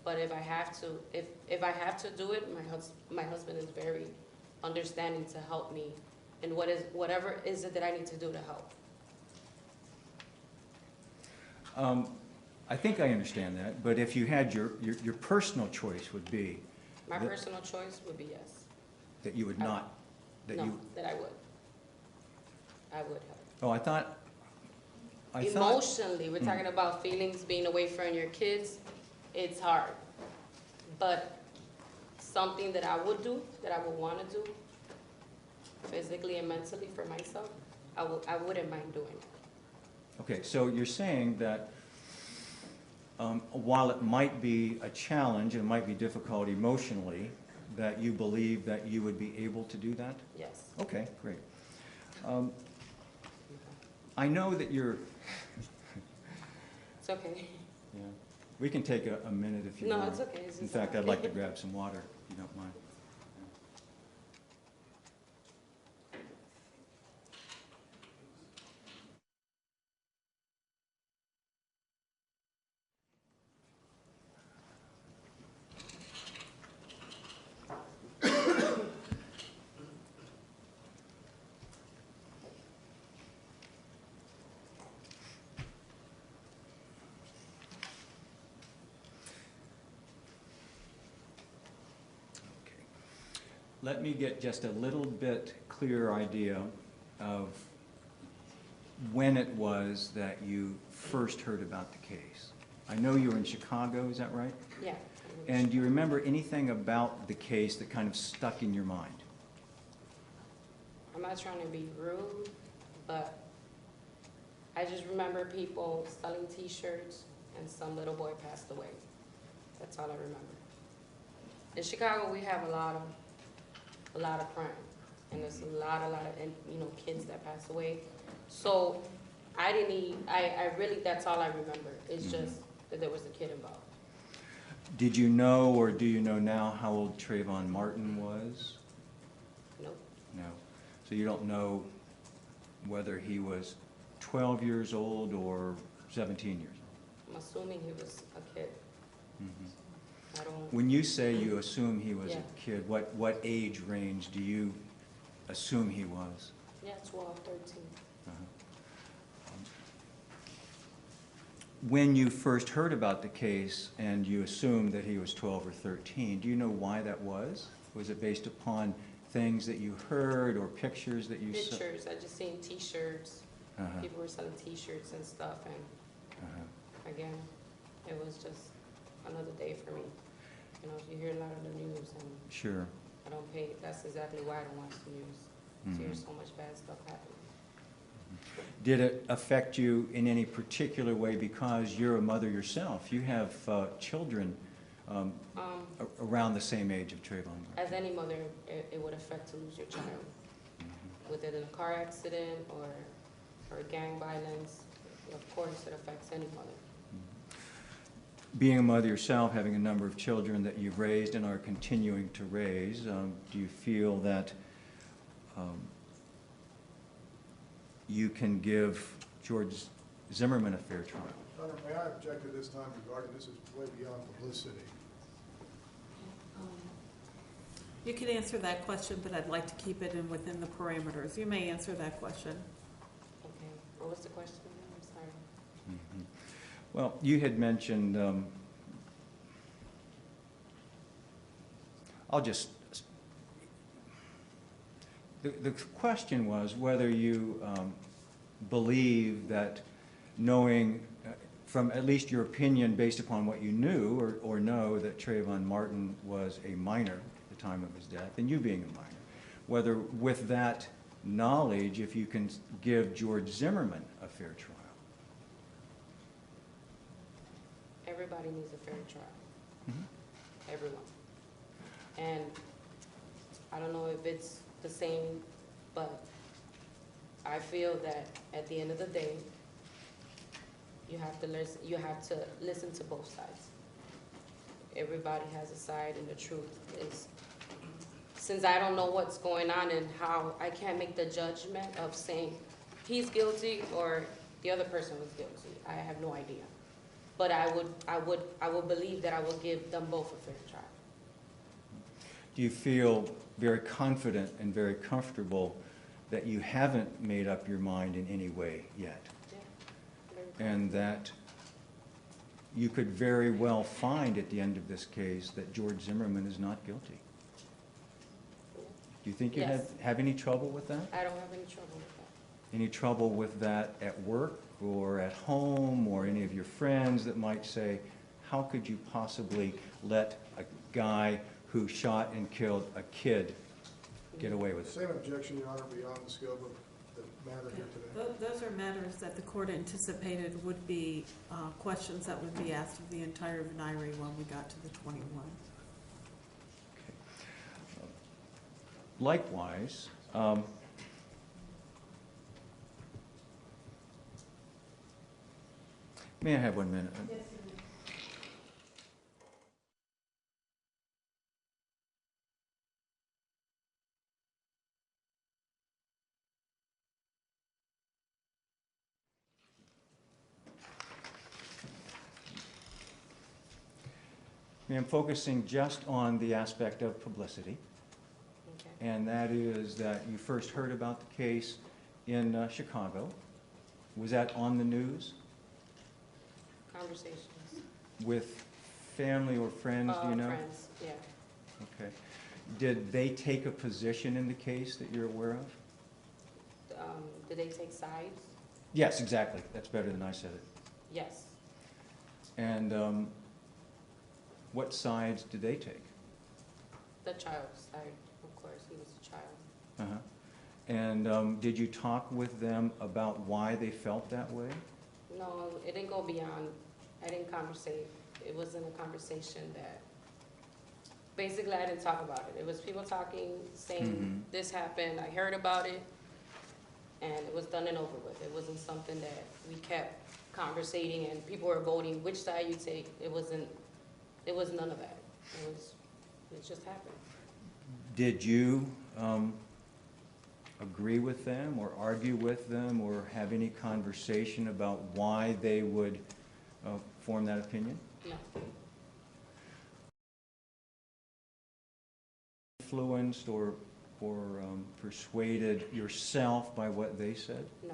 But if I have to, if I have to do it, my husband is very understanding to help me in whatever is it that I need to do to help. I think I understand that, but if you had your personal choice would be My The- personal choice would be yes. that you would not, that No, you, that I would. I would help. oh, I thought, Emotionally, we're talking about feelings, being away from your kids, it's hard. But something that I would do, that I would want to do, physically and mentally for myself, I wouldn't mind doing it. okay, so you're saying that while it might be a challenge and it might be difficult emotionally, that you believe that you would be able to do that? Yes. Okay, great. I know that you're, It's okay. yeah, we can take a minute if you No, want. it's okay. It's In just fact, okay. I'd like to grab some water, if you don't mind. Okay. Let me get just a little bit clearer idea of when it was that you first heard about the case. I know you were in Chicago, is that right? Yeah. And do you remember anything about the case that kind of stuck in your mind? I'm not trying to be rude, but I just remember people selling T-shirts and some little boy passed away. That's all I remember. In Chicago, we have a lot of crime, and there's a lot of, and kids that pass away. So I really, that's all I remember. It's just that there was a kid involved. Did you know, or do you know now, how old Trayvon Martin was? Nope. No. So you don't know whether he was 12 years old or 17 years old? I'm assuming he was a kid. Mhm. I don't, When you say you assume he was Yeah. a kid, what age range do you assume he was? yeah, 12, 13. Uh-huh. When you first heard about the case and you assumed that he was 12 or 13, do you know why that was? Was it based upon things that you heard or pictures that you saw? Pictures, I just seen T-shirts. Uh-huh, People were selling T-shirts and stuff, and uh-huh. again, it was just another day for me. You know, you hear a lot of the news, and Sure. I don't pay, that's exactly why I don't watch the news. Mhm. There's so much bad stuff happening. Did it affect you in any particular way because you're a mother yourself? You have children Um, around the same age of Trayvon. As any mother, it would affect to lose your child, Mhm. with it in a car accident or gang violence. Of course, it affects any mother. Being a mother yourself, having a number of children that you've raised and are continuing to raise, do you feel that you can give George Zimmerman a fair trial? Your Honor, may I object at this time regarding this is way beyond publicity? You can answer that question, but I'd like to keep it in within the parameters. You may answer that question. Okay, what was the question? I'm sorry. Mhm. Well, you had mentioned, the question was whether you believe that knowing, from at least your opinion based upon what you knew or know, that Trayvon Martin was a minor at the time of his death, and you being a minor, whether with that knowledge, if you can give George Zimmerman a fair trial. Everybody needs a fair trial. Mhm. Everyone. And I don't know if it's the same, but I feel that at the end of the day, you have to listen to both sides. Everybody has a side, and the truth is, since I don't know what's going on and how, I can't make the judgment of saying he's guilty or the other person was guilty. I have no idea. But I would believe that I will give them both a fair trial. Do you feel very confident and very comfortable that you haven't made up your mind in any way yet? Yeah, very And that you could very well find at the end of this case that George Zimmerman is not guilty? Do you think you Yes. have any trouble with that? I don't have any trouble with that. Any trouble with that at work or at home, or any of your friends that might say, how could you possibly let a guy who shot and killed a kid get away with it? Same objection, Your Honor, beyond the scope of the matter here today. Those are matters that the court anticipated would be questions that would be asked of the entire venire when we got to the 21. Likewise, may I have 1 minute? Yes, I'm focusing just on the aspect of publicity, Okay. and that is that you first heard about the case in Chicago. Was that on the news? Conversations. With family or friends, do you know? Friends, yeah. Okay. Did they take a position in the case that you're aware of? Did they take sides? Yes, exactly. That's better than I said it. Yes. And what sides did they take? The child's side, of course, he was a child. Uh-huh. And did you talk with them about why they felt that way? No, it didn't go beyond, I didn't conversate. It wasn't a conversation that, basically I didn't talk about it. It was people talking, saying, Mhm. this happened, I heard about it, and it was done and over with. It wasn't something that we kept conversating and people were voting which side you take. It was none of that. It just happened. Did you agree with them or argue with them or have any conversation about why they would form that opinion? No, Influenced or persuaded yourself by what they said? no,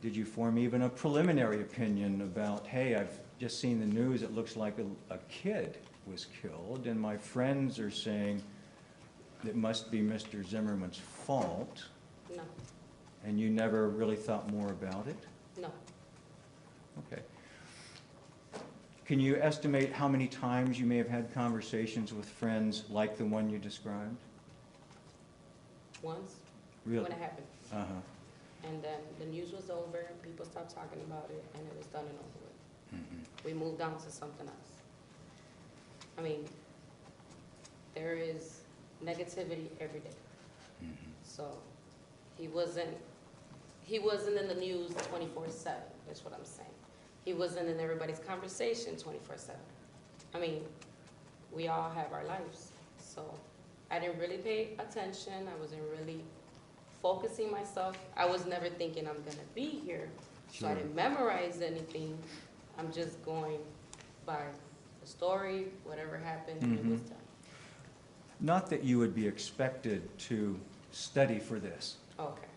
Did you form even a preliminary opinion about, hey, I've just seen the news, it looks like a kid was killed, and my friends are saying it must be Mr. Zimmerman's fault, no, and you never really thought more about it? no. Okay. Can you estimate how many times you may have had conversations with friends like the one you described? Once, Really? when it happened. Uh-huh. And then the news was over, and people stopped talking about it, and it was done and over with. Mhm. We moved on to something else. I mean, there is negativity every day. Mhm. So he wasn't in the news 24/7, is what I'm saying. He wasn't in everybody's conversation 24/7. I mean, we all have our lives. So I didn't really pay attention. I wasn't really focusing myself. I was never thinking I'm gonna be here. So I Sure. didn't memorize anything. I'm just going by the story, whatever happened, and it was Mhm. done. Not that you would be expected to study for this. Okay.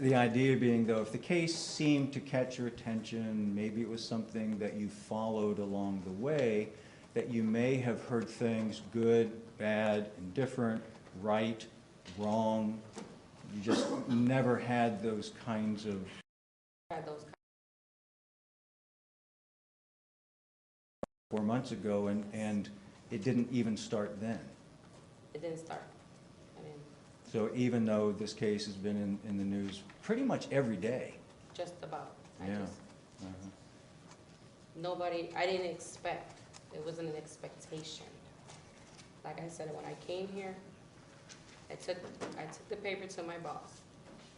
The idea being, though, if the case seemed to catch your attention, maybe it was something that you followed along the way, that you may have heard things good, bad, indifferent, right, wrong. You just never had those kinds of Had those 4 months ago, and it didn't even start then. It didn't start. I mean, So even though this case has been in the news pretty much every day. just about. Yeah. Uh-huh. I didn't expect, it wasn't an expectation. Like I said, when I came here, I took the paper to my boss.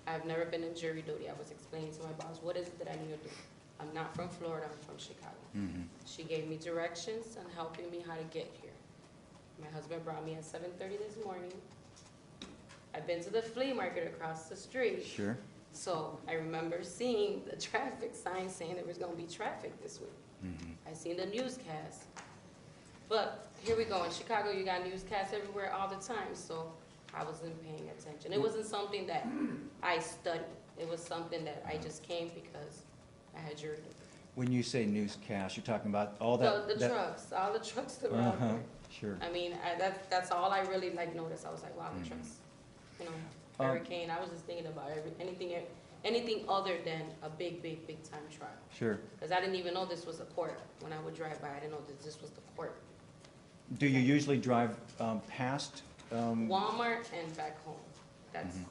I've never been in jury duty. I was explaining to my boss, what is it that I need to do? I'm not from Florida, I'm from Chicago. Mhm. She gave me directions on helping me how to get here. My husband brought me at 7:30 this morning. I've been to the flea market across the street. Sure. So I remember seeing the traffic sign saying there was gonna be traffic this week. Mhm. I seen the newscast. But here we go, in Chicago, you got newscasts everywhere all the time, so I wasn't paying attention. It wasn't something that I studied. It was something that I just came because I had jury duty. When you say newscast, you're talking about all that? The trucks, all the trucks that were out Uh-huh, there. sure. I mean, that's all I really noticed. I was like, wow, the Mhm. trucks. You know, hurricane, I was just thinking about anything other than a big time trial. Sure. Because I didn't even know this was a court. When I would drive by, I didn't know that this was the court. Do you usually drive past? Walmart and back home. That's Mhm.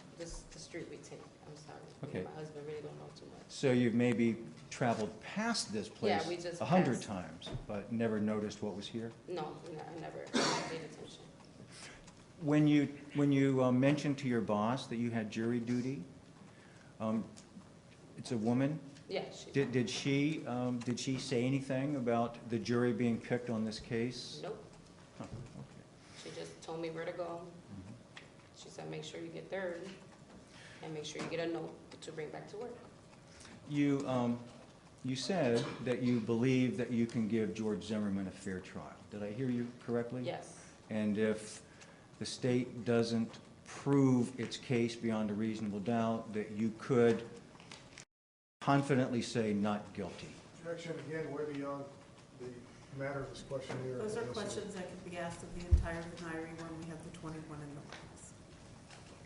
the street we take. I'm sorry. Okay. My husband really don't know too much. So you've maybe traveled past this place Yeah, we just 100 passed. times, but never noticed what was here? No, I never paid attention. When you mentioned to your boss that you had jury duty, it's a woman, Yeah, she, did she say anything about the jury being picked on this case? nope. Huh, okay. She just told me where to go. Mhm. She said, make sure you get third and make sure you get a note to bring back to work. You said that you believe that you can give George Zimmerman a fair trial. Did I hear you correctly? Yes, And if the state doesn't prove its case beyond a reasonable doubt, that you could confidently say not guilty? Objection, again, way beyond the matter of this question here. Those are questions that can be asked of the entire venire when we have the 21 in the box.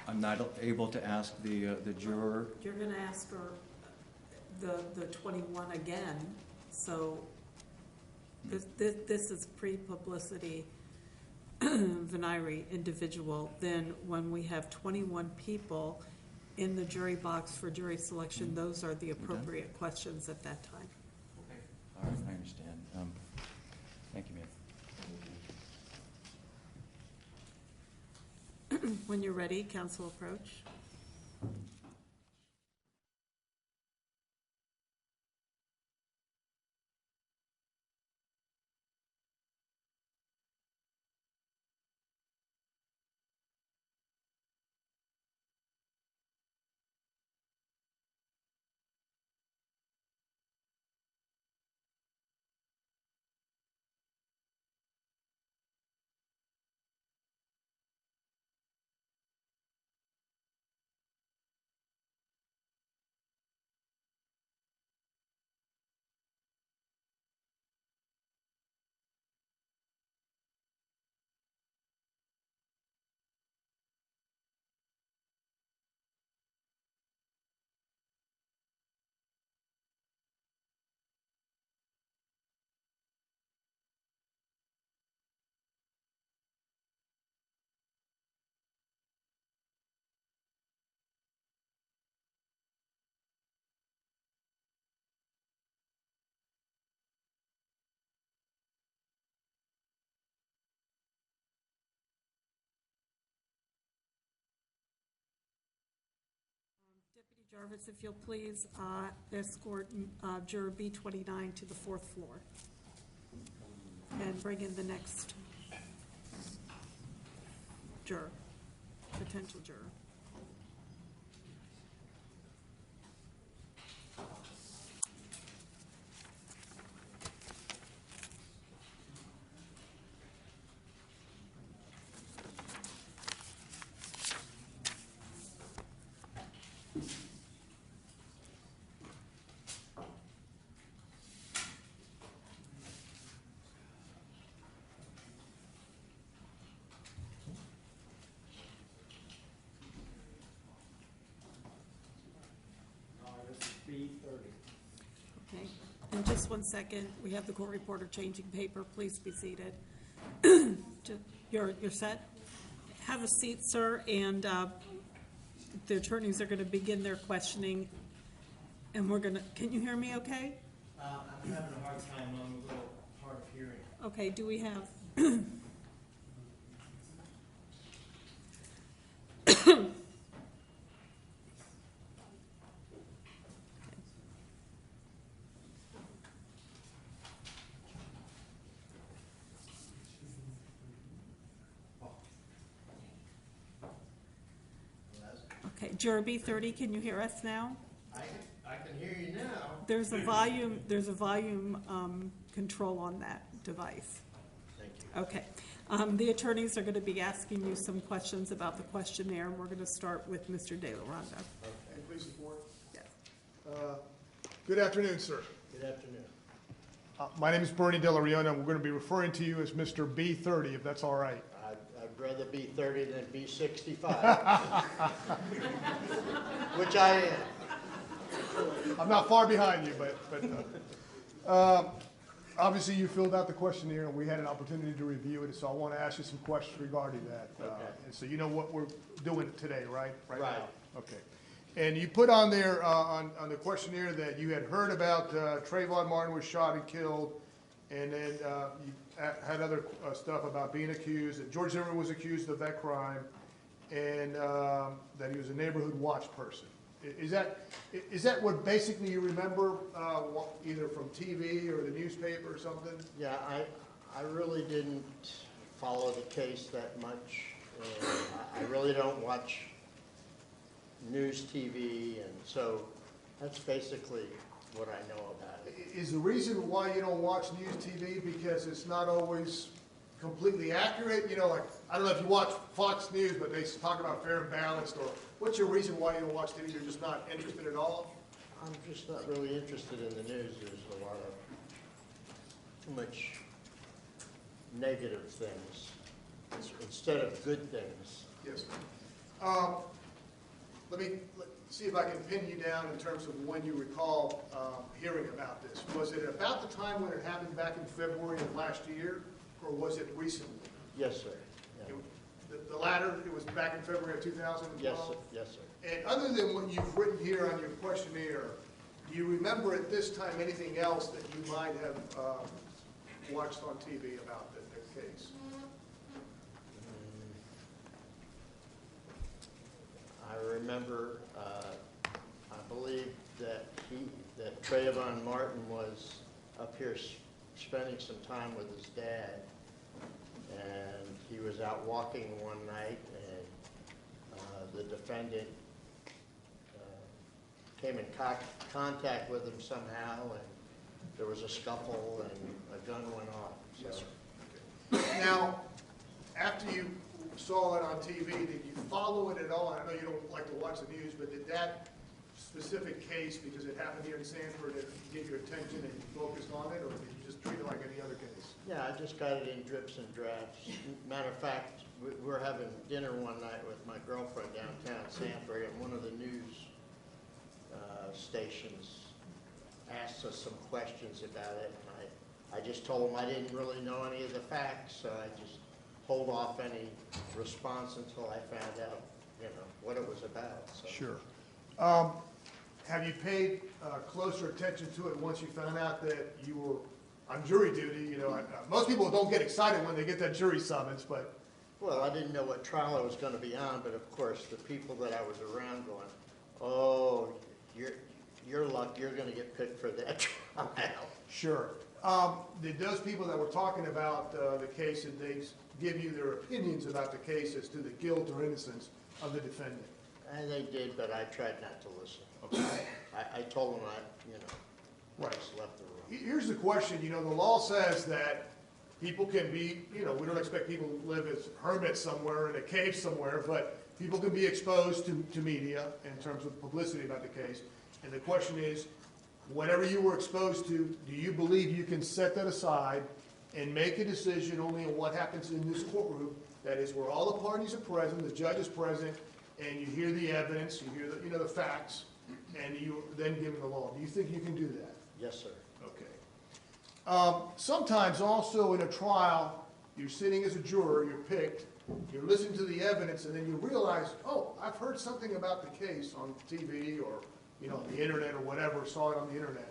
I'm not able to ask the juror. You're gonna ask for the 21 again, so this is pre-publicity venire individual. Then when we have 21 people in the jury box for jury selection, those are the appropriate questions at that time. Okay. All right, I understand. Thank you, ma'am. When you're ready, counsel approach. Jarvis, if you'll please escort juror B29 to the fourth floor and bring in the next juror, potential juror. This is B30. Okay, in just 1 second, we have the court reporter changing paper. Please be seated. You're set? Have a seat, sir, and the attorneys are going to begin their questioning, and we're going to, can you hear me okay? I'm having a hard time, I'm a little hard of hearing. Okay, do we have, okay, juror B30, can you hear us now? I can hear you now. There's a volume control on that device. Thank you. Okay. The attorneys are going to be asking you some questions about the questionnaire, and we're going to start with Mr. De La Ronda. Can you please report? Yes. Good afternoon, sir. Good afternoon. My name is Bernie Della Riona, and we're going to be referring to you as Mr. B30, if that's all right. I'd rather be 30 than be 65. Which I am. I'm not far behind you, but obviously you filled out the questionnaire, and we had an opportunity to review it, so I want to ask you some questions regarding that. Okay. And so you know what we're doing today, right? Right. Now? Okay. And you put on there, on the questionnaire, that you had heard about Trayvon Martin was shot and killed, and then you had other stuff about being accused, that George Zimmerman was accused of that crime, and that he was a neighborhood watch person. Is that what basically you remember, either from TV or the newspaper or something? Yeah, I really didn't follow the case that much. I really don't watch news TV, and so that's basically what I know about it. Is the reason why you don't watch news TV because it's not always completely accurate? You know, like, I don't know if you watch Fox News, but they talk about fair and balanced, or what's your reason why you don't watch TV? You're just not interested at all? I'm just not really interested in the news. There's a lot of too much negative things instead of good things. Yes. Let's see if I can pin you down in terms of when you recall hearing about this. Was it about the time when it happened back in February of last year, or was it recently? Yes, sir. Yeah. The latter, it was back in February of 2012? Yes, sir. Yes, sir. And other than what you've written here on your questionnaire, do you remember at this time anything else that you might have watched on TV about the case? I remember, I believe that Trayvon Martin was up here spending some time with his dad, and he was out walking one night, and the defendant came in contact with him somehow, and there was a scuffle, and a gun went off. So. Yes, sir. Now, after you saw it on TV, did you follow it at all? I know you don't like to watch the news, but did that specific case, because it happened here in Sanford, did it get your attention and you focused on it, or did you just treat it like any other case? Yeah, I just got it in drips and drabs. Matter of fact, we were having dinner one night with my girlfriend downtown Sanford, and one of the news stations asked us some questions about it, and I just told them I didn't really know any of the facts, so I just hold off any response until I found out, you know, what it was about. So. Sure. Have you paid closer attention to it once you found out that you were on jury duty? You know, most people don't get excited when they get that jury summons, but... Well, I didn't know what trial I was going to be on, but of course the people that I was around going, Oh, you're lucky, you're gonna get picked for that trial. Sure. Did those people that were talking about the case, did they give you their opinions about the case as to the guilt or innocence of the defendant? And they did, but I tried not to listen. Okay. I told them I Right. just left the room. Here's the question, the law says that people can be, we don't expect people to live as hermits somewhere in a cave somewhere, but people can be exposed to media in terms of publicity about the case. And the question is, whatever you were exposed to, do you believe you can set that aside and make a decision only on what happens in this courtroom? That is, where all the parties are present, the judge is present, and you hear the evidence, you hear the facts, and you then give them the law. Do you think you can do that? Yes, sir. Okay. Sometimes also in a trial, you're sitting as a juror, you're picked, you're listening to the evidence, and then you realize, oh, I've heard something about the case on TV or, on the internet or whatever, saw it on the internet.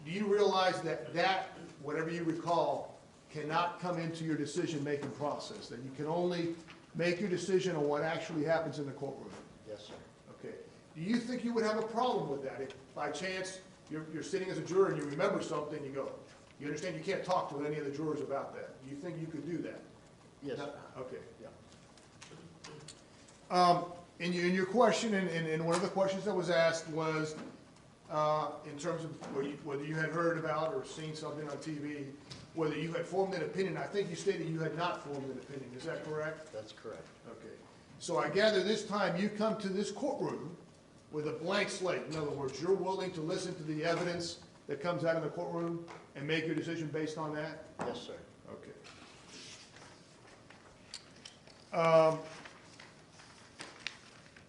Do you realize that whatever you recall, cannot come into your decision-making process, that you can only make your decision on what actually happens in the courtroom? Yes, sir. Okay. Do you think you would have a problem with that if by chance you're sitting as a juror and you remember something, you go, you understand you can't talk to any of the jurors about that? Do you think you could do that? Yes, sir. Okay. Yeah. In your question, and one of the questions that was asked was, in terms of whether you had heard about or seen something on TV, whether you had formed an opinion. I think you stated you had not formed an opinion. Is that correct? That's correct. Okay. So I gather this time you come to this courtroom with a blank slate. In other words, you're willing to listen to the evidence that comes out of the courtroom and make your decision based on that? Yes, sir. Okay.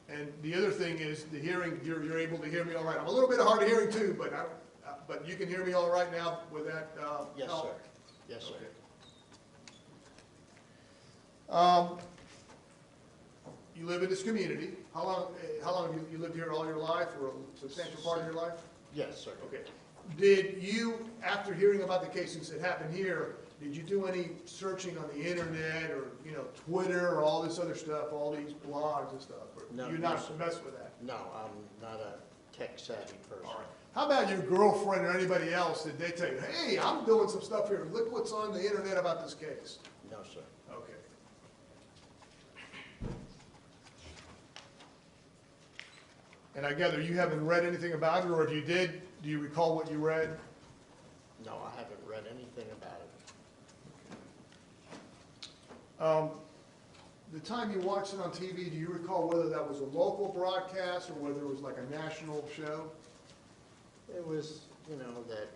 And the other thing is the hearing, you're able to hear me all right. I'm a little bit hard of hearing too, but you can hear me all right now with that Yes, help? sir. Yes, sir. Okay. You live in this community. How long have you lived here all your life, or a substantial part of your life? Yes, sir. Okay. Did you, after hearing about the case since it happened here, did you do any searching on the internet or, Twitter or all this other stuff, all these blogs and stuff? Or No, you're no, not sir. mess with that? No, I'm not a tech savvy person. All right. How about your girlfriend or anybody else? Did they tell you, hey, I'm doing some stuff here. Look what's on the internet about this case? No, sir. Okay. And I gather you haven't read anything about it, or if you did, do you recall what you read? No, I haven't read anything about it. The time you watched it on TV, do you recall whether that was a local broadcast or whether it was like a national show? It was, that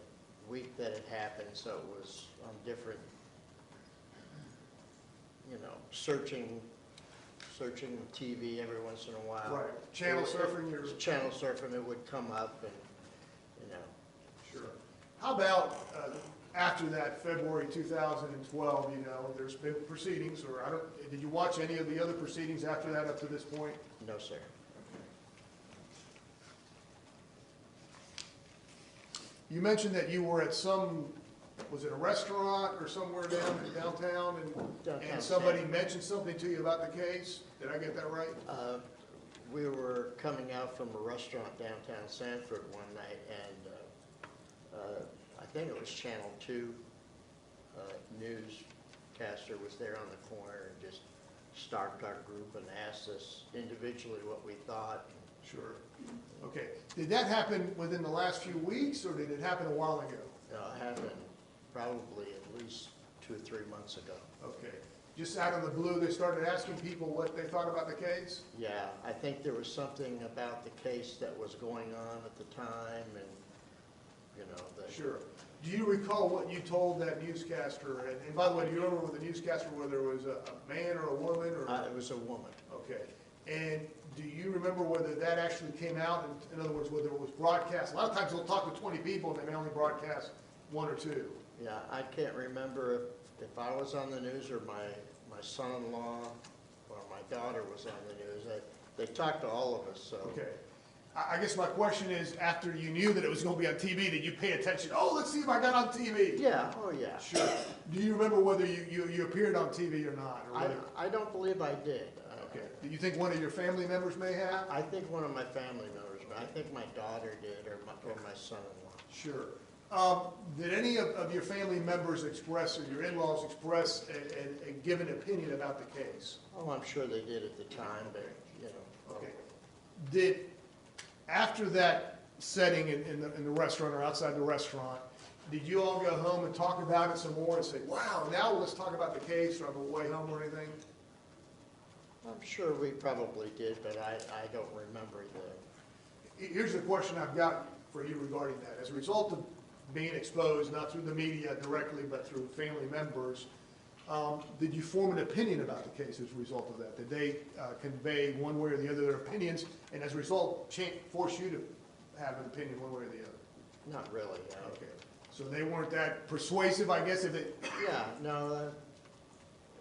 week that it happened, so it was on different, searching TV every once in a while. Right. Channel surfing your... Channel surfing, it would come up and, Sure. How about after that, February 2012, there's been proceedings, or did you watch any of the other proceedings after that up to this point? No, sir. You mentioned that you were at was it a restaurant or somewhere downtown, Downtown and somebody Sanford. mentioned something to you about the case? Did I get that right? We were coming out from a restaurant downtown Sanford one night, and I think it was Channel 2 newscaster was there on the corner and just stopped our group and asked us individually what we thought. Sure. Okay. Did that happen within the last few weeks, or did it happen a while ago? It happened probably at least 2 or 3 months ago. Okay. Just out of the blue, they started asking people what they thought about the case? Yeah, I think there was something about the case that was going on at the time, and, Sure. Do you recall what you told that newscaster? And by the way, do you remember with the newscaster whether it was a man or a woman? Or it was a woman. Okay. And do you remember whether that actually came out? In other words, whether it was broadcast? A lot of times they'll talk to 20 people and they may only broadcast 1 or 2. Yeah, I can't remember if I was on the news or my son-in-law or my daughter was on the news. They talked to all of us, so. Okay. I guess my question is, after you knew that it was going to be on TV, did you pay attention? Oh, let's see if I got on TV. Yeah, oh yeah. Sure. Do you remember whether you appeared on TV or not? Or whether... I don't believe I did. Okay. Do you think one of your family members may have? I think one of my family members, but I think my daughter did, or my son-in-law. Sure. Did any of your family members express, or your in-laws express a given opinion about the case? Oh, I'm sure they did at the time, but, you know. Okay. Did, after that setting in the restaurant or outside the restaurant, did you all go home and talk about it some more and say, wow, now let's talk about the case, or on the way home or anything? I'm sure we probably did, but I don't remember the. Here's the question I've got for you regarding that. As a result of being exposed, not through the media directly, but through family members, did you form an opinion about the case as a result of that? Did they convey one way or the other their opinions, and as a result, force you to have an opinion one way or the other? Not really, no. Okay. So they weren't that persuasive, I guess, if it... Yeah, no,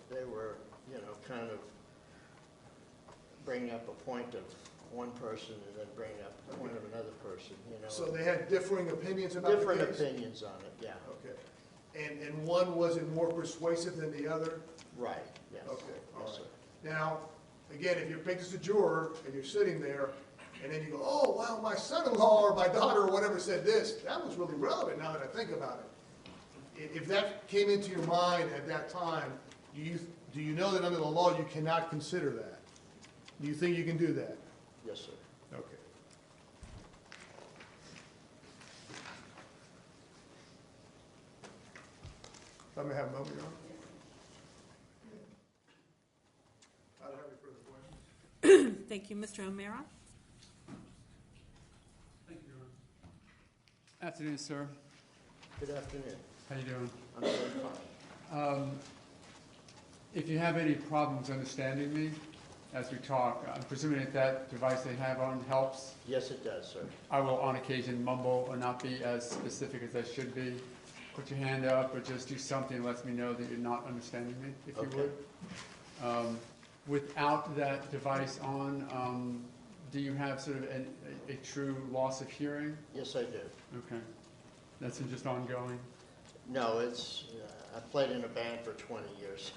they were, you know, kind of bringing up a point of one person and then bringing up a point of another person, you know. So they had differing opinions about the case? Different opinions on it, yeah. Okay. And one wasn't more persuasive than the other? Right, yes. Okay, all Yes, right. sir. Now, again, if you're picked as a juror and you're sitting there, and then you go, oh, wow, my son-in-law or my daughter or whatever said this, that was really relevant now that I think about it. If that came into your mind at that time, do you know that under the law you cannot consider that? Do you think you can do that? Yes, sir. Okay. Let me have a moment, Your Honor. I don't have any further questions. Thank you, Mr. O'Meara. Thank you, Ron. Afternoon, sir. Good afternoon. How you doing? I'm doing fine. If you have any problems understanding me as we talk, I'm presuming that device they have on helps. Yes, it does, sir. I will on occasion mumble or not be as specific as I should be. Put your hand up or just do something that lets me know that you're not understanding me, if you Okay. would. Without that device on, do you have sort of a true loss of hearing? Yes, I do. Okay. That's just ongoing? No, it's, I played in a band for 20 years.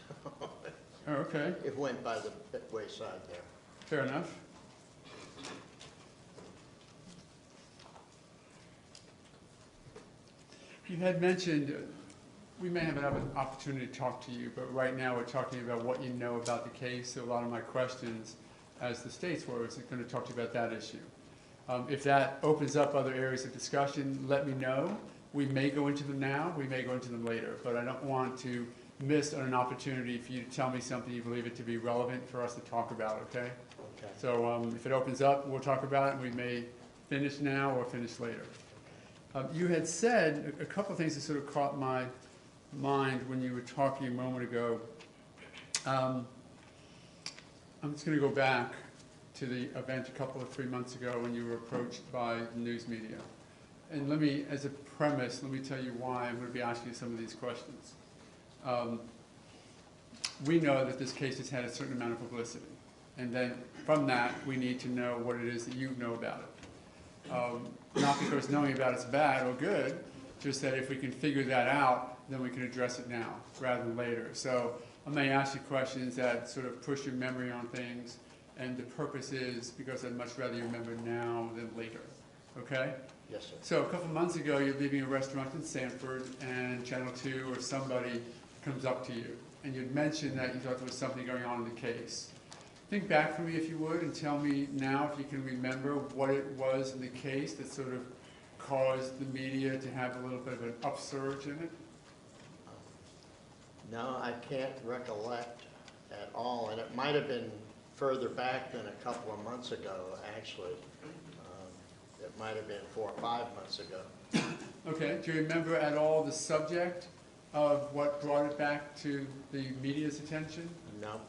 Oh, okay. It went by the wayside there. Fair enough. You had mentioned, we may have another opportunity to talk to you, but right now we're talking about what you know about the case. So a lot of my questions, as the state's were, is going to talk to you about that issue. If that opens up other areas of discussion, let me know. We may go into them now, we may go into them later, but I don't want to miss an opportunity for you to tell me something you believe it to be relevant for us to talk about, okay? Okay. So if it opens up, we'll talk about it, and we may finish now or finish later. You had said a couple of things that sort of caught my mind when you were talking a moment ago. I'm just going to go back to the event a couple of 3 months ago when you were approached by the news media. And let me, as a premise, let me tell you why I'm going to be asking you some of these questions. We know that this case has had a certain amount of publicity. And then from that, we need to know what it is that you know about it. Not because knowing about it's bad or good, just that if we can figure that out, then we can address it now rather than later. So I may ask you questions that sort of push your memory on things, and the purpose is because I'd much rather you remember now than later. Okay? Yes, sir. So a couple months ago, you're leaving a restaurant in Sanford, and Channel 2 or somebody comes up to you, and you'd mentioned that you thought there was something going on in the case. Think back for me, if you would, and tell me now, if you can remember, what it was in the case that sort of caused the media to have a little bit of an upsurge in it. No, I can't recollect at all, and it might have been further back than a couple of months ago, actually. It might have been 4 or 5 months ago. Okay, do you remember at all the subject of what brought it back to the media's attention? No,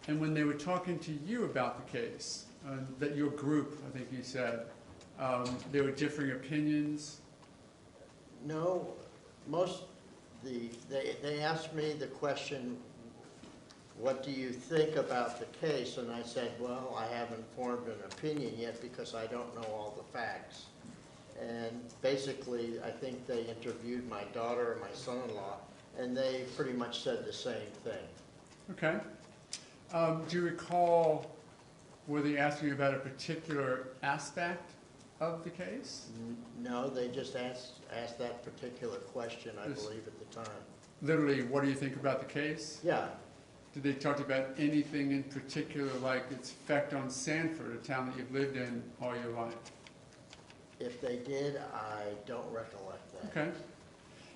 And when they were talking to you about the case, that your group, I think you said, there were differing opinions? no, they asked me the question, what do you think about the case? And I said, well, I haven't formed an opinion yet because I don't know all the facts. And basically, I think they interviewed my daughter and my son-in-law, and they pretty much said the same thing. Okay. Do you recall, were they asking you about a particular aspect of the case? No, they just asked that particular question, I Yes. believe, at the time. Literally, what do you think about the case? Yeah, Did they talk about anything in particular, like its effect on Sanford, a town that you've lived in all your life? if they did, I don't recollect that. Okay.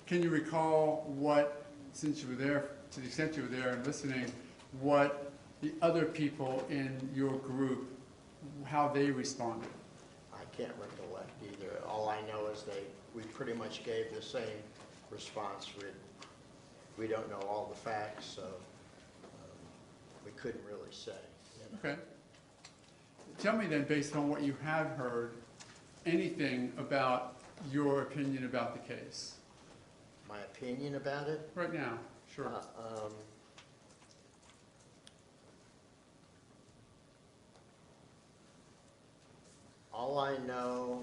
Can you recall what, since you were there, to the extent you were there and listening, what the other people in your group, how they responded? I can't recollect either. All I know is we pretty much gave the same response. We don't know all the facts, so we couldn't really say. You know. Okay. Tell me then, based on what you have heard, anything about your opinion about the case? My opinion about it? Right now, sure. All I know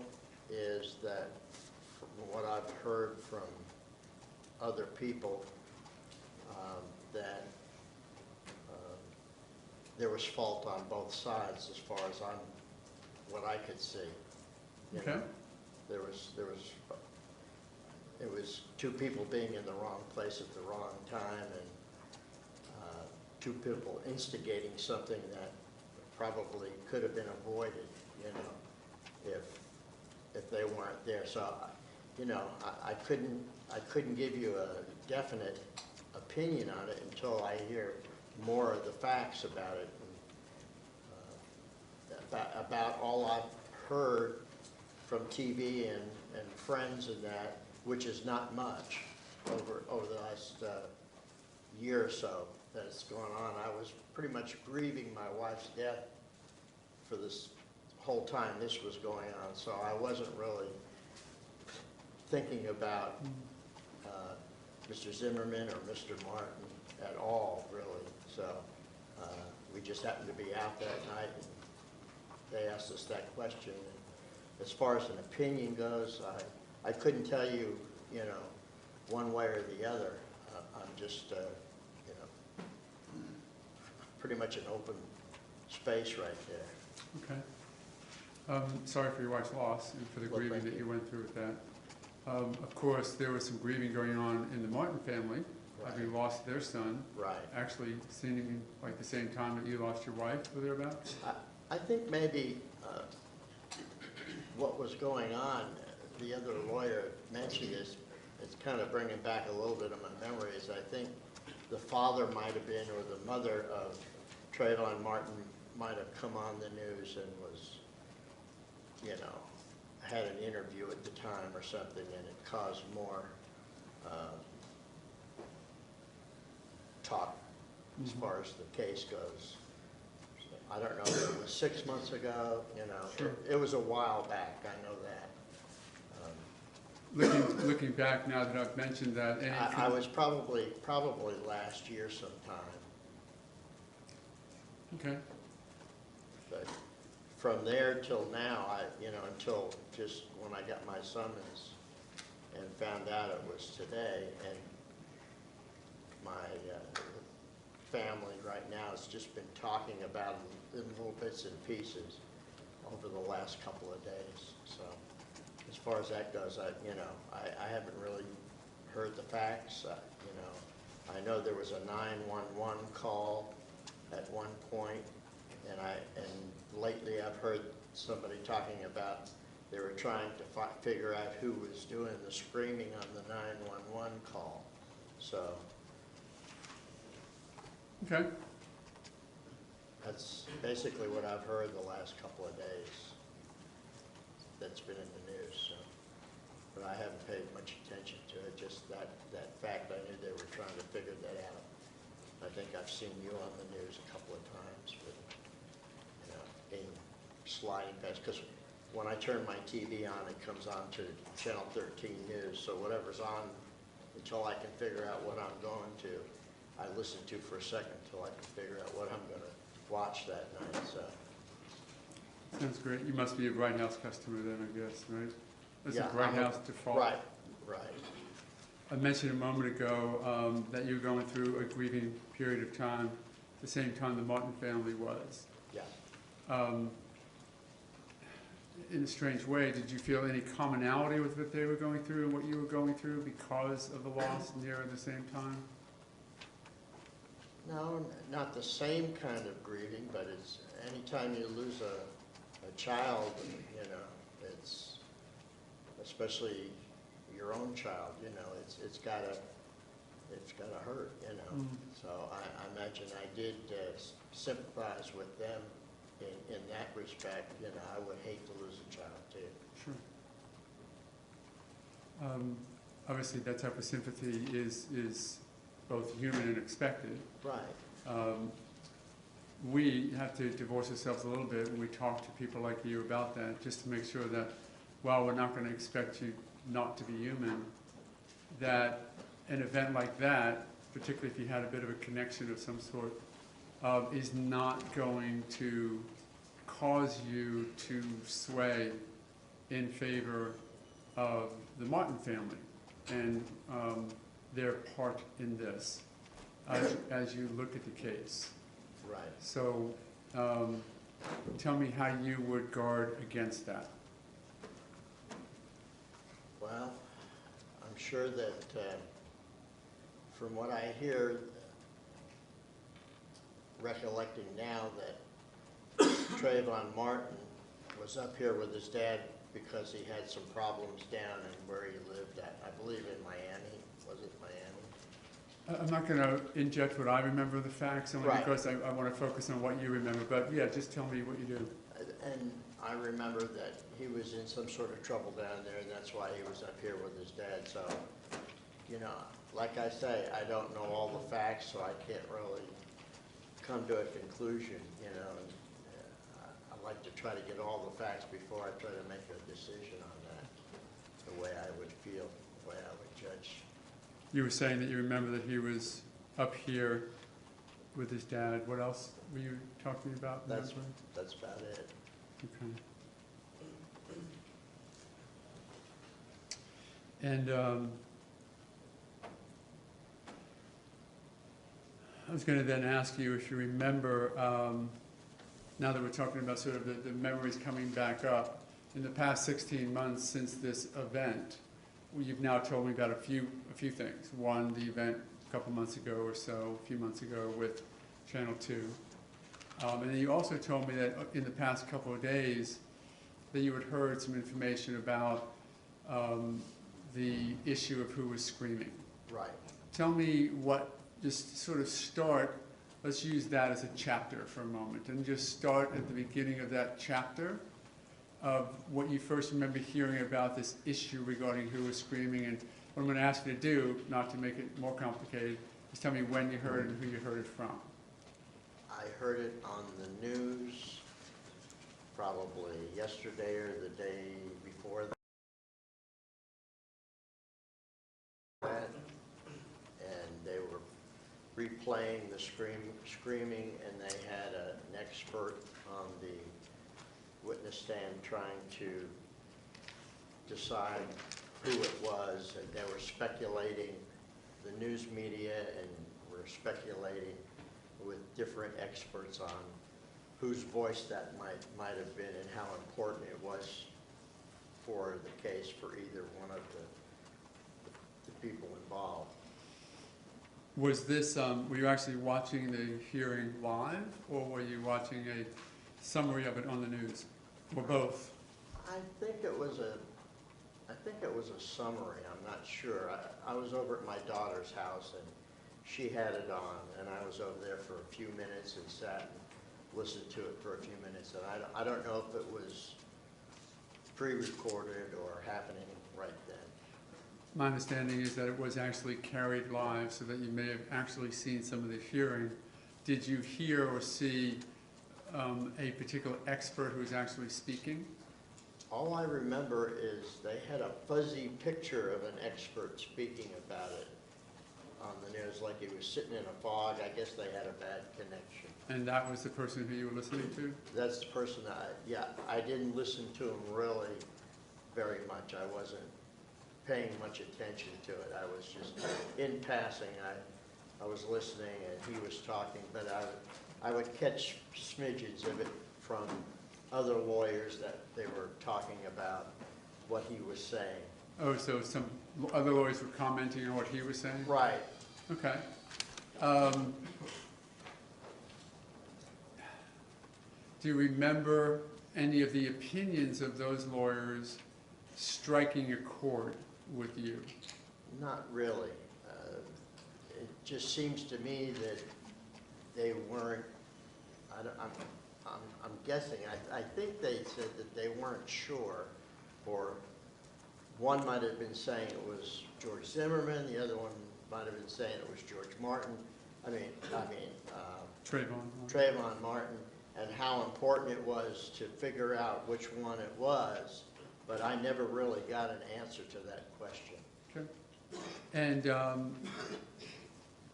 is that from what I've heard from other people, that there was fault on both sides as far as what I could see. You Okay. know, it was two people being in the wrong place at the wrong time, and two people instigating something that probably could have been avoided, you know, if they weren't there. So, you know, I couldn't give you a definite opinion on it until I hear more of the facts about it, and about all I've heard from TV and friends and that, which is not much over the last year or so that's gone on. I was pretty much grieving my wife's death for this whole time this was going on, so I wasn't really thinking about Mr. Zimmerman or Mr. Martin at all, really. So we just happened to be out that night, and they asked us that question. And as far as an opinion goes, I couldn't tell you, you know, one way or the other. I'm just, you know, pretty much an open space right there. Okay. Sorry for your wife's loss and for the Well, grieving thank that you. you went through with that. Of course, there was some grieving going on in the Martin family, having Right. lost their son, Right. actually seeming like the same time that you lost your wife, or thereabouts? I think maybe what was going on, the other lawyer mentioned this, it's kind of bringing back a little bit of my memories. I think the father might have been, or the mother of Trayvon Martin might have come on the news and was, you know, had an interview at the time or something, and it caused more talk as far as the case goes. I don't know if it was 6 months ago, you know. Sure. It was a while back, I know that. Looking back now that I've mentioned that, any I was probably last year sometime, okay, but from there till now, you know, until just when I got my summons and found out it was today, and my family right now has just been talking about it in little bits and pieces over the last couple of days. So as far as that goes, you know, I haven't really heard the facts. You know, I know there was a 911 call at one point, and lately I've heard somebody talking about they were trying to figure out who was doing the screaming on the 911 call. So okay. that's basically what I've heard the last couple of days that's been in the news. So, but I haven't paid much attention to it, just that fact. I knew they were trying to figure that out. I think I've seen you on the news a couple of times, but, you know, in sliding past, because when I turn my TV on, it comes on to Channel 13 News, so whatever's on, until I can figure out what I'm going to, I listen to for a second until I can figure out what I'm going to watch that night. So Sounds great. You must be a Bright House customer then, I guess, right? That's yeah, a Bright I'm House default. Right. I mentioned a moment ago that you're going through a grieving period of time. the same time the Martin family was. Yeah. In a strange way, did you feel any commonality with what they were going through and what you were going through because of the loss near the same time? No, not the same kind of grieving, but it's, anytime you lose a child, you know, it's, especially your own child, you know, it's gotta hurt, you know. Mm. So I imagine I did sympathize with them in that respect. You know, I would hate to lose a child too. Sure. Obviously, that type of sympathy is both human and expected. Right. We have to divorce ourselves a little bit when we talk to people like you about that, just to make sure that while we're not going to expect you not to be human, that an event like that, particularly if you had a bit of a connection of some sort, is not going to cause you to sway in favor of the Martin family and their part in this as you look at the case. Right. So tell me how you would guard against that. Well, I'm sure that from what I hear, recollecting now that Trayvon Martin was up here with his dad because he had some problems down in where he lived at, I believe in Miami. Was it Miami? I'm not going to inject what I remember of the facts, only Right. because I want to focus on what you remember. But yeah, just tell me what you do. And I remember that he was in some sort of trouble down there, and that's why he was up here with his dad. So, you know, like I say, I don't know all the facts, so I can't really come to a conclusion, you know. And, I like to try to get all the facts before I try to make a decision on that, the way I would feel, the way I would judge. You were saying that you remember that he was up here with his dad. What else were you talking about? That's about it. Okay. And I was going to then ask you if you remember, now that we're talking about sort of the memories coming back up, in the past 16 months since this event, you've now told me about a few things. One, the event a couple months ago or so, a few months ago with Channel 2. And then you also told me that in the past couple of days that you had heard some information about the issue of who was screaming. Right. Tell me just sort of start, let's use that as a chapter for a moment, and just start at the beginning of that chapter of what you first remember hearing about this issue regarding who was screaming. And what I'm going to ask you to do, not to make it more complicated, is tell me when you heard it and who you heard it from. I heard it on the news probably yesterday or the day before that, and they were replaying the screaming, and they had an expert on the witness stand trying to decide who it was, and they were speculating, the news media, and were speculating with different experts on whose voice that might have been and how important it was for the case for either one of the people involved. Was this, were you actually watching the hearing live, or were you watching a summary of it on the news, or both? I think it was a summary. I'm not sure. I was over at my daughter's house, and she had it on, and I was over there for a few minutes and sat and listened to it for a few minutes. And I don't know if it was pre-recorded or happening right then. My understanding is that it was actually carried live, so that you may have actually seen some of the hearing. Did you hear or see a particular expert who was actually speaking? All I remember is they had a fuzzy picture of an expert speaking about it on the news, like he was sitting in a fog. I guess they had a bad connection. And that was the person who you were listening to? That's the person I didn't listen to him really very much. I wasn't paying much attention to it. I was just in passing. I was listening and he was talking, but I would catch smidgens of it from other lawyers that they were talking about what he was saying. Oh, so some other lawyers were commenting on what he was saying? Right. Okay. Do you remember any of the opinions of those lawyers striking a chord with you? Not really. It just seems to me that they weren't, I'm guessing, I think they said that they weren't sure, or one might have been saying it was George Zimmerman, the other one might have been saying it was George Martin, Trayvon Martin, and how important it was to figure out which one it was, but I never really got an answer to that question. Okay. And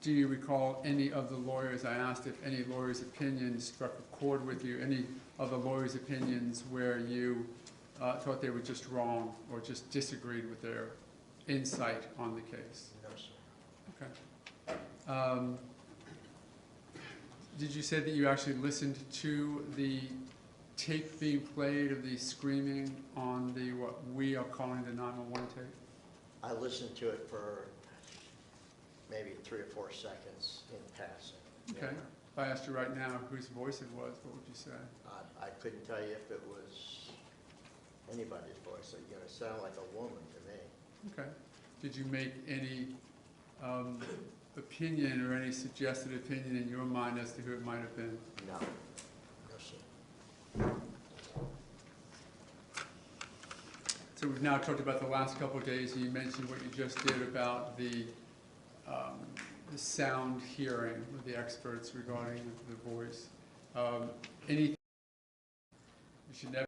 do you recall any of the lawyers, I asked if any lawyer's opinions struck a chord with you, any of the lawyer's opinions where you thought they were just wrong or just disagreed with their insight on the case? No, sir. Okay. Did you say that you actually listened to the tape being played of the screaming on the, what we are calling the 911 tape? I listened to it for maybe 3 or 4 seconds in passing. Okay. If I asked you right now whose voice it was, what would you say? I couldn't tell you if it was anybody's voice. It sounded like a woman to me. Okay. Did you make any opinion or any suggested opinion in your mind as to who it might have been? No. No, sir. So we've now talked about the last couple of days, and you mentioned what you just did about the sound hearing with the experts regarding the voice. Anything you should never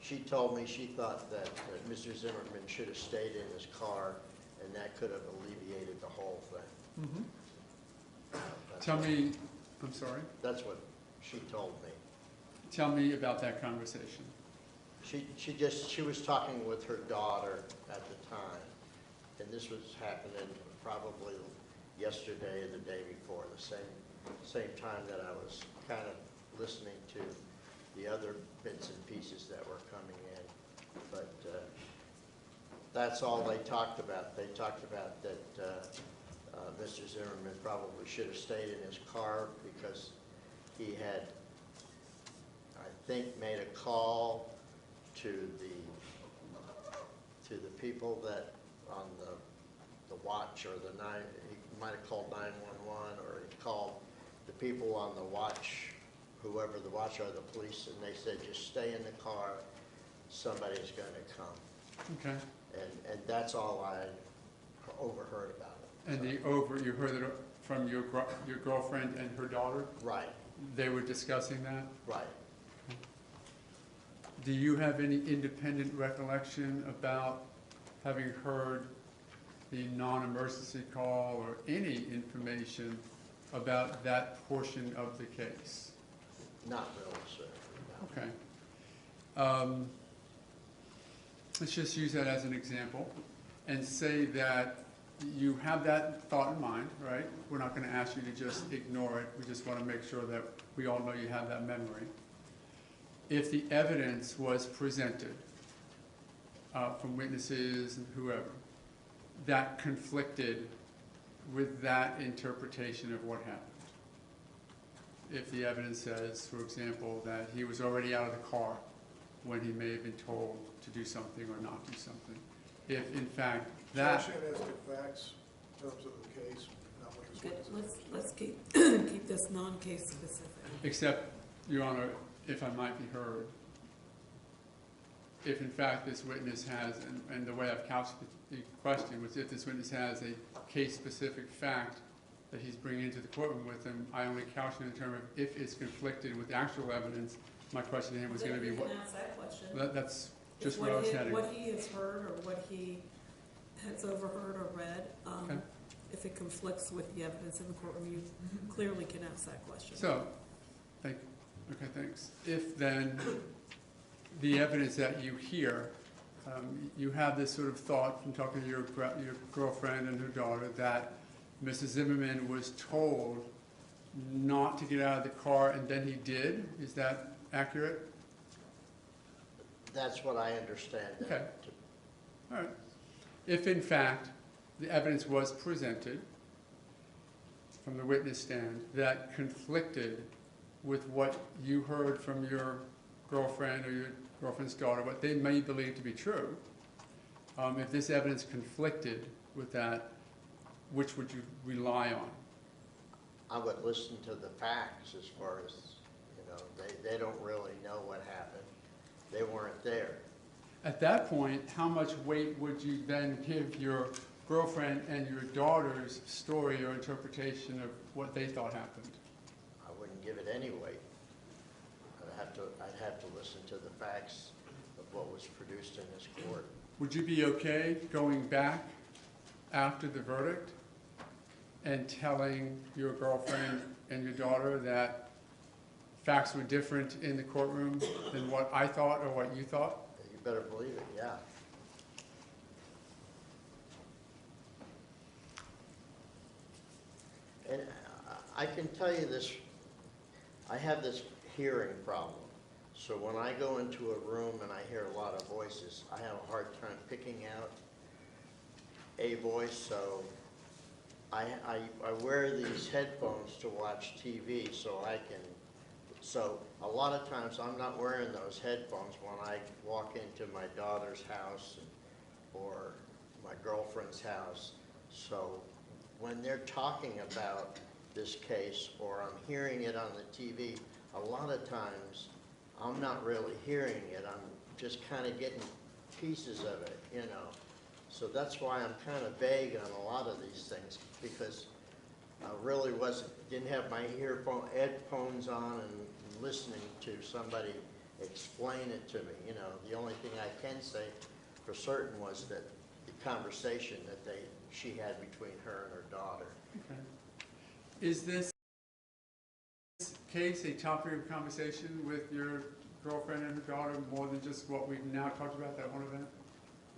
She told me she thought that Mr. Zimmerman should have stayed in his car, and that could have alleviated the whole thing. Mm-hmm. Tell me, I'm sorry? That's what she told me. Tell me about that conversation. She was talking with her daughter at the time, and this was happening probably yesterday or the day before, the same time that I was kind of listening to the other bits and pieces that were coming in. But that's all they talked about. They talked about that Mr. Zimmerman probably should have stayed in his car because he had, I think, made a call to the people that on the watch, or he might have called 911, or he called the people on the watch, whoever the watch are, the police, and they said, just stay in the car, somebody's going to come. Okay. And that's all I overheard about it. And you heard it from your girlfriend and her daughter? Right. They were discussing that? Right. Do you have any independent recollection about having heard the non-emergency call or any information about that portion of the case? Not really, sir. No. Okay. Let's just use that as an example and say that you have that thought in mind, right? We're not going to ask you to just ignore it. We just want to make sure that we all know you have that memory. If the evidence was presented from witnesses and whoever that conflicted with that interpretation of what happened, if the evidence says, for example, that he was already out of the car when he may have been told to do something or not do something, if in fact that... Question as to facts in terms of the case, not what was Good. Let's keep this non-case specific. Except, Your Honor, if I might be heard, if in fact this witness has, and the way I've couched the question was if this witness has a case-specific fact that he's bringing into the courtroom with him, I only couch it in terms of if it's conflicted with actual evidence. My question to him was going to be what... Ask that question. That's just what I was heading. What he has heard or what he has overheard or read, Okay. if if it conflicts with the evidence in the courtroom, you clearly can ask that question. So, okay, thanks. If then the evidence that you hear, you have this sort of thought from talking to your girlfriend and her daughter that Mrs. Zimmerman was told not to get out of the car and then he did. Is that accurate? That's what I understand. Okay. All right. If in fact the evidence was presented from the witness stand that conflicted with what you heard from your girlfriend or your girlfriend's daughter, what they may believe to be true, if this evidence conflicted with that, which would you rely on? I would listen to the facts as far as, they don't really know what happened. They weren't there. At that point, how much weight would you then give your girlfriend and your daughter's story or interpretation of what they thought happened? I wouldn't give it any weight. I'd have to listen to the facts of what was produced in this court. Would you be okay going back after the verdict and telling your girlfriend and your daughter that facts were different in the courtroom than what I thought or what you thought? You better believe it, yeah. And I can tell you this, I have this hearing problem. So when I go into a room and I hear a lot of voices, I have a hard time picking out a voice. So I wear these headphones to watch TV so a lot of times I'm not wearing those headphones when I walk into my daughter's house or my girlfriend's house. So when they're talking about this case or I'm hearing it on the TV, a lot of times I'm not really hearing it. I'm just kind of getting pieces of it, So that's why I'm kind of vague on a lot of these things, because I really didn't have my headphones on and listening to somebody explain it to me. The only thing I can say for certain was that the conversation that she had between her and her daughter. Okay. Is this case a topic of conversation with your girlfriend and her daughter more than just what we've now talked about, that one event?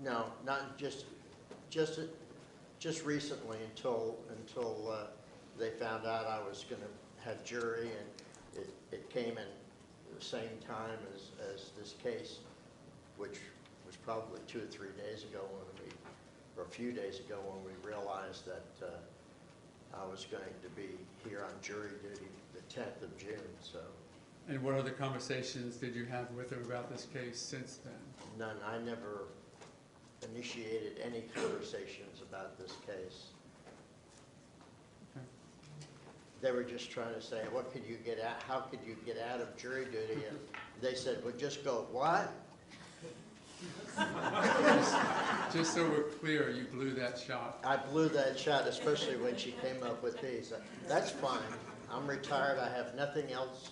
No, not just recently until they found out I was going to have jury, and it came in the same time as this case, which was probably 2 or 3 days ago or a few days ago when we realized that I was going to be here on jury duty the 10th of June. So. And what other conversations did you have with her about this case since then? None. I never initiated any conversations about this case. Okay. They were just trying to say, what could you get out? How could you get out of jury duty? And they said, well, just go, what? Just so we're clear, you blew that shot. I blew that shot, especially when she came up with these. That's fine. I'm retired. I have nothing else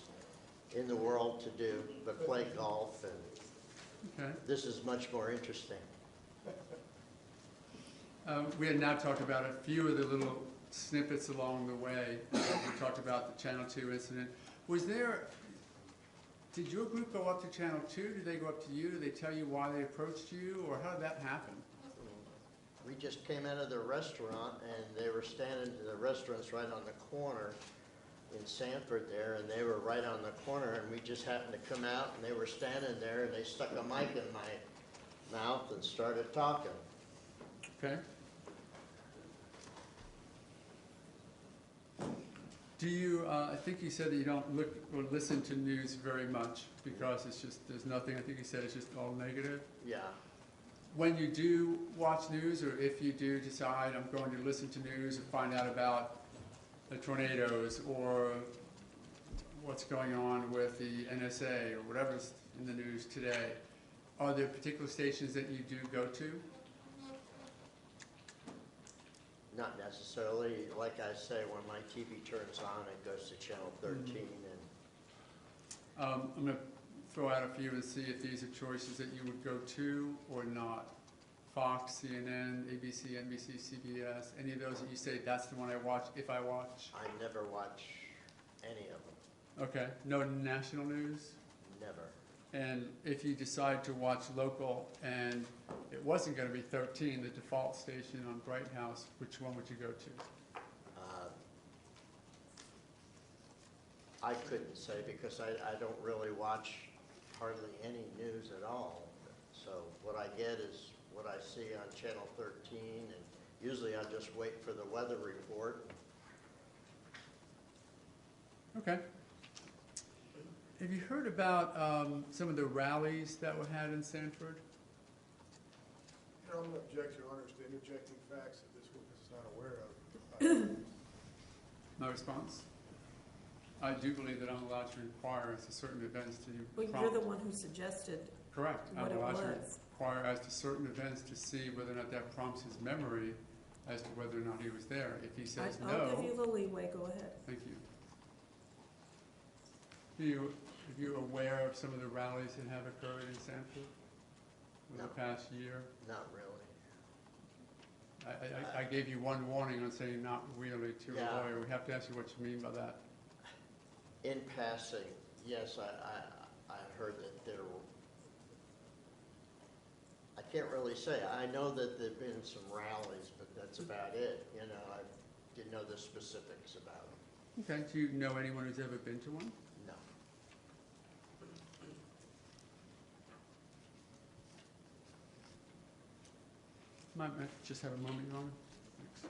in the world to do but play golf, and Okay. this is much more interesting. We had now talked about a few of the little snippets along the way. We talked about the Channel 2 incident. Did your group go up to Channel 2? Did they go up to you? Did they tell you why they approached you, or how did that happen? We just came out of the restaurant, and they were standing, the restaurant's right on the corner in Sanford there, and they were right on the corner, and we just happened to come out, and they were standing there, and they stuck a mic in my mouth and started talking. Okay. Do you, I think you said that you don't look or listen to news very much because it's just, there's nothing, I think you said it's just all negative. Yeah. When you do watch news, or if you do decide I'm going to listen to news and find out about the tornadoes or what's going on with the NSA or whatever's in the news today, are there particular stations that you do go to? Not necessarily. Like I say, when my TV turns on, it goes to channel 13. And I'm going to throw out a few and see if these are choices that you would go to or not. Fox, CNN, ABC, NBC, CBS, any of those that you say, that's the one I watch if I watch? I never watch any of them, Okay, no national news? never. And if you decide to watch local and it wasn't going to be 13, the default station on Bright House, which one would you go to? I couldn't say because I don't really watch hardly any news at all. So what I get is what I see on Channel 13, and usually I just wait for the weather report. Okay. Have you heard about some of the rallies that were had in Sanford? I'm going to object, Your Honors, to interjecting facts that this witness is not aware of. My response? I do believe that I'm allowed to inquire as to certain events to Well, prompt. you're the one who suggested Correct. what I'm it allowed to was. inquire as to certain events to see whether or not that prompts his memory as to whether or not he was there. If he says I'll give no, you the leeway, go ahead. thank you. Are you aware of some of the rallies that have occurred in Sanford over the past year? Not really. I gave you one warning on saying not really to a Yeah. lawyer. We have to ask you what you mean by that. In passing, yes, I heard that there were, I can't really say. I know that there've been some rallies, but that's about it. You know, I didn't know the specifics about them. Okay, do you know anyone who's ever been to one? No. Might just have a moment, Your Honor. Thanks.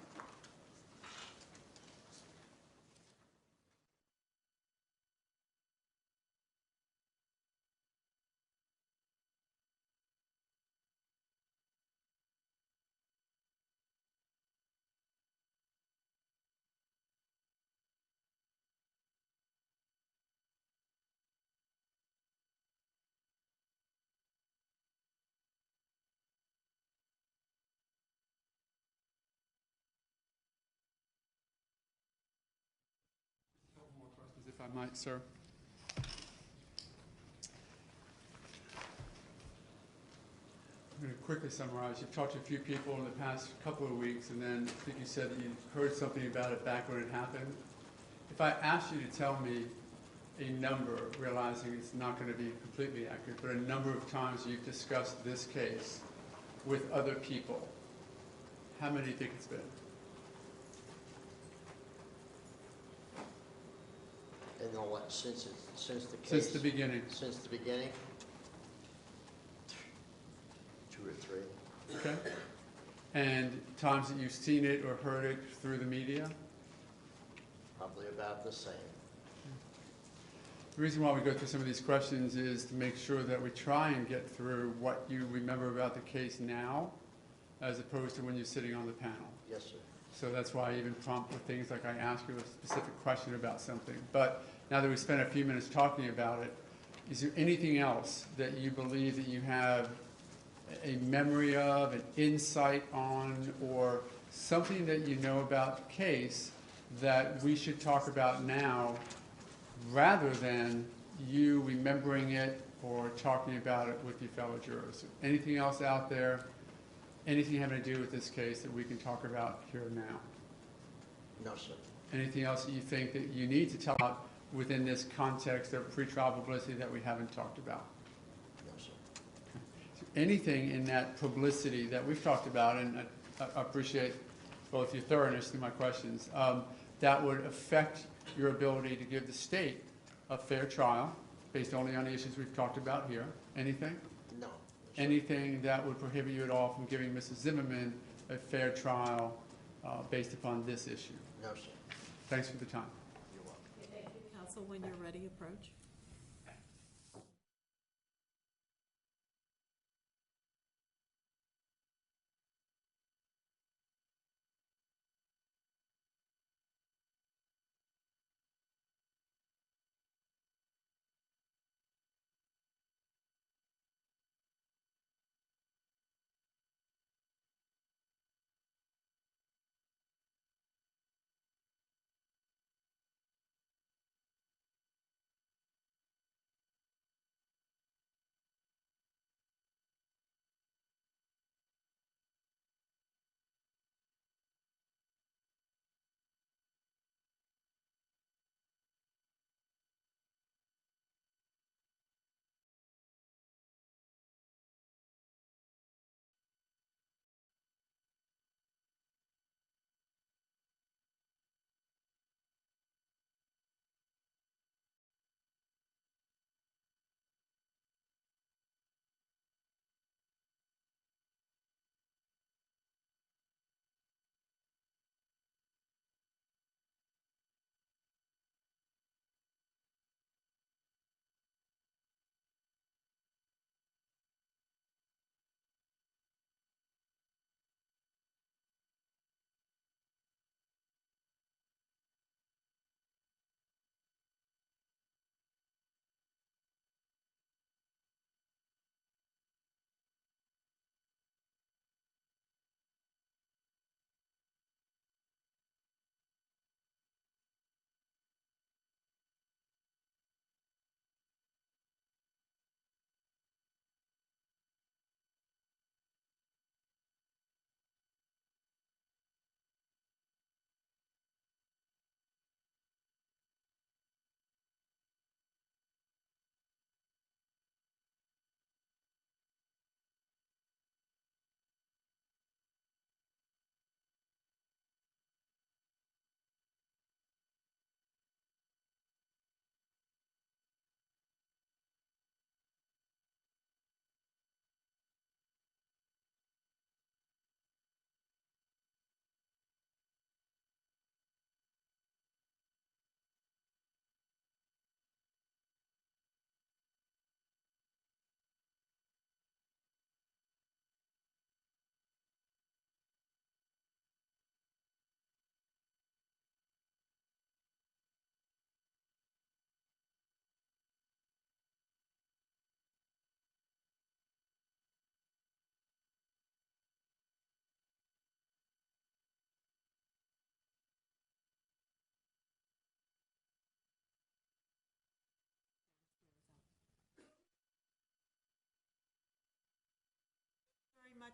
Couple more questions, if I might, sir. I'm going to quickly summarize. You've talked to a few people in the past couple of weeks, and then I think you said that you heard something about it back when it happened. If I asked you to tell me a number, realizing it's not going to be completely accurate, but a number of times you've discussed this case with other people, how many do you think it's been? And then what, since the case? Since the beginning. Since the beginning? 2 or 3. Okay. And times that you've seen it or heard it through the media? Probably about the same. The reason why we go through some of these questions is to make sure that we try and get through what you remember about the case now, as opposed to when you're sitting on the panel. Yes, sir. So that's why I even prompt with things like I ask you a specific question about something. But now that we've spent a few minutes talking about it, is there anything else that you believe that you have a memory of, an insight on, or something that you know about the case that we should talk about now rather than you remembering it or talking about it with your fellow jurors? Anything else out there, anything having to do with this case that we can talk about here and now? No, sir. Anything else that you think that you need to tell about within this context of pretrial publicity that we haven't talked about? No, sir. Anything in that publicity that we've talked about, and I appreciate both your thoroughness through my questions, that would affect your ability to give the state a fair trial based only on the issues we've talked about here? Anything? No. Anything that would prohibit you at all from giving Mrs. Zimmerman a fair trial based upon this issue? No, sir. Thanks for the time. You're welcome. Counsel, when you're ready, approach.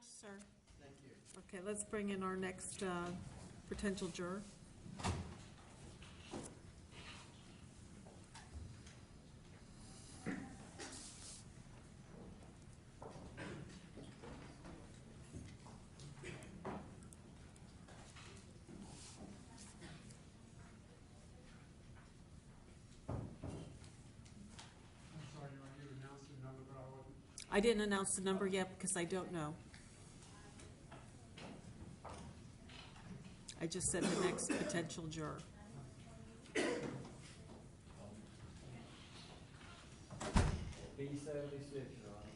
sir. Thank you. Okay, let's bring in our next potential juror. I'm sorry, you announced the number, but I wasn't. I didn't announce the number yet because I don't know. I just said the next potential juror. B-76, Your Honor.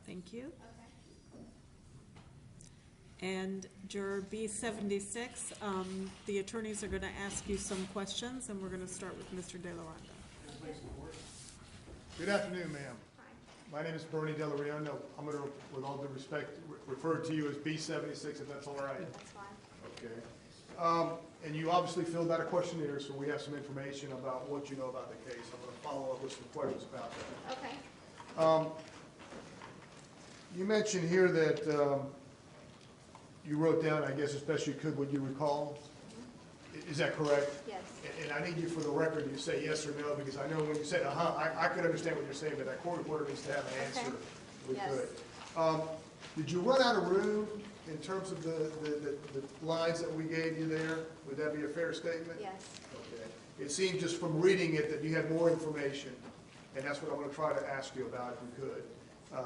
Thank you. And juror B-76, the attorneys are going to ask you some questions, and we're going to start with Mr. De La Ronda. Good afternoon, ma'am. My name is Bernie Del Rio. No, I'm going to, with all due respect, refer to you as B-76, if that's all right. That's fine. Okay. And you obviously filled out a questionnaire, so we have some information about what you know about the case. I'm going to follow up with some questions about that. Okay. You mentioned here that you wrote down, I guess, as best you could, what you recall. Is that correct? Yes. And I need you for the record to say yes or no, because I know when you said, I could understand what you're saying, but that court reporter needs to have an answer. Okay. We Yes. could. Did you run out of room in terms of the lines that we gave you there? Would that be a fair statement? Yes. Okay. It seemed just from reading it that you had more information, and that's what I want to try to ask you about if we could.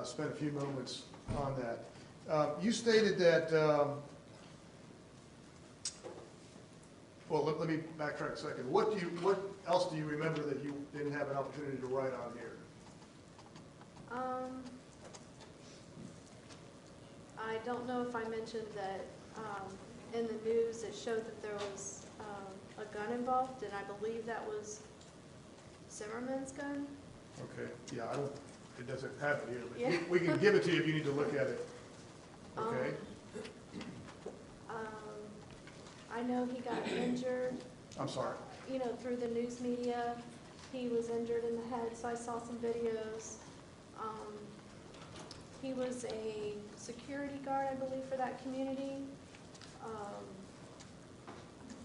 Spend a few moments on that. You stated that, well, let me backtrack a second. What else do you remember that you didn't have an opportunity to write on here? I don't know if I mentioned that in the news it showed that there was a gun involved, and I believe that was Zimmerman's gun. Okay, yeah, it doesn't have it here, but Yeah. we can give it to you if you need to look at it. Okay? I know he got injured, I'm sorry. you know, through the news media. He was injured in the head, so I saw some videos. He was a security guard, I believe, for that community.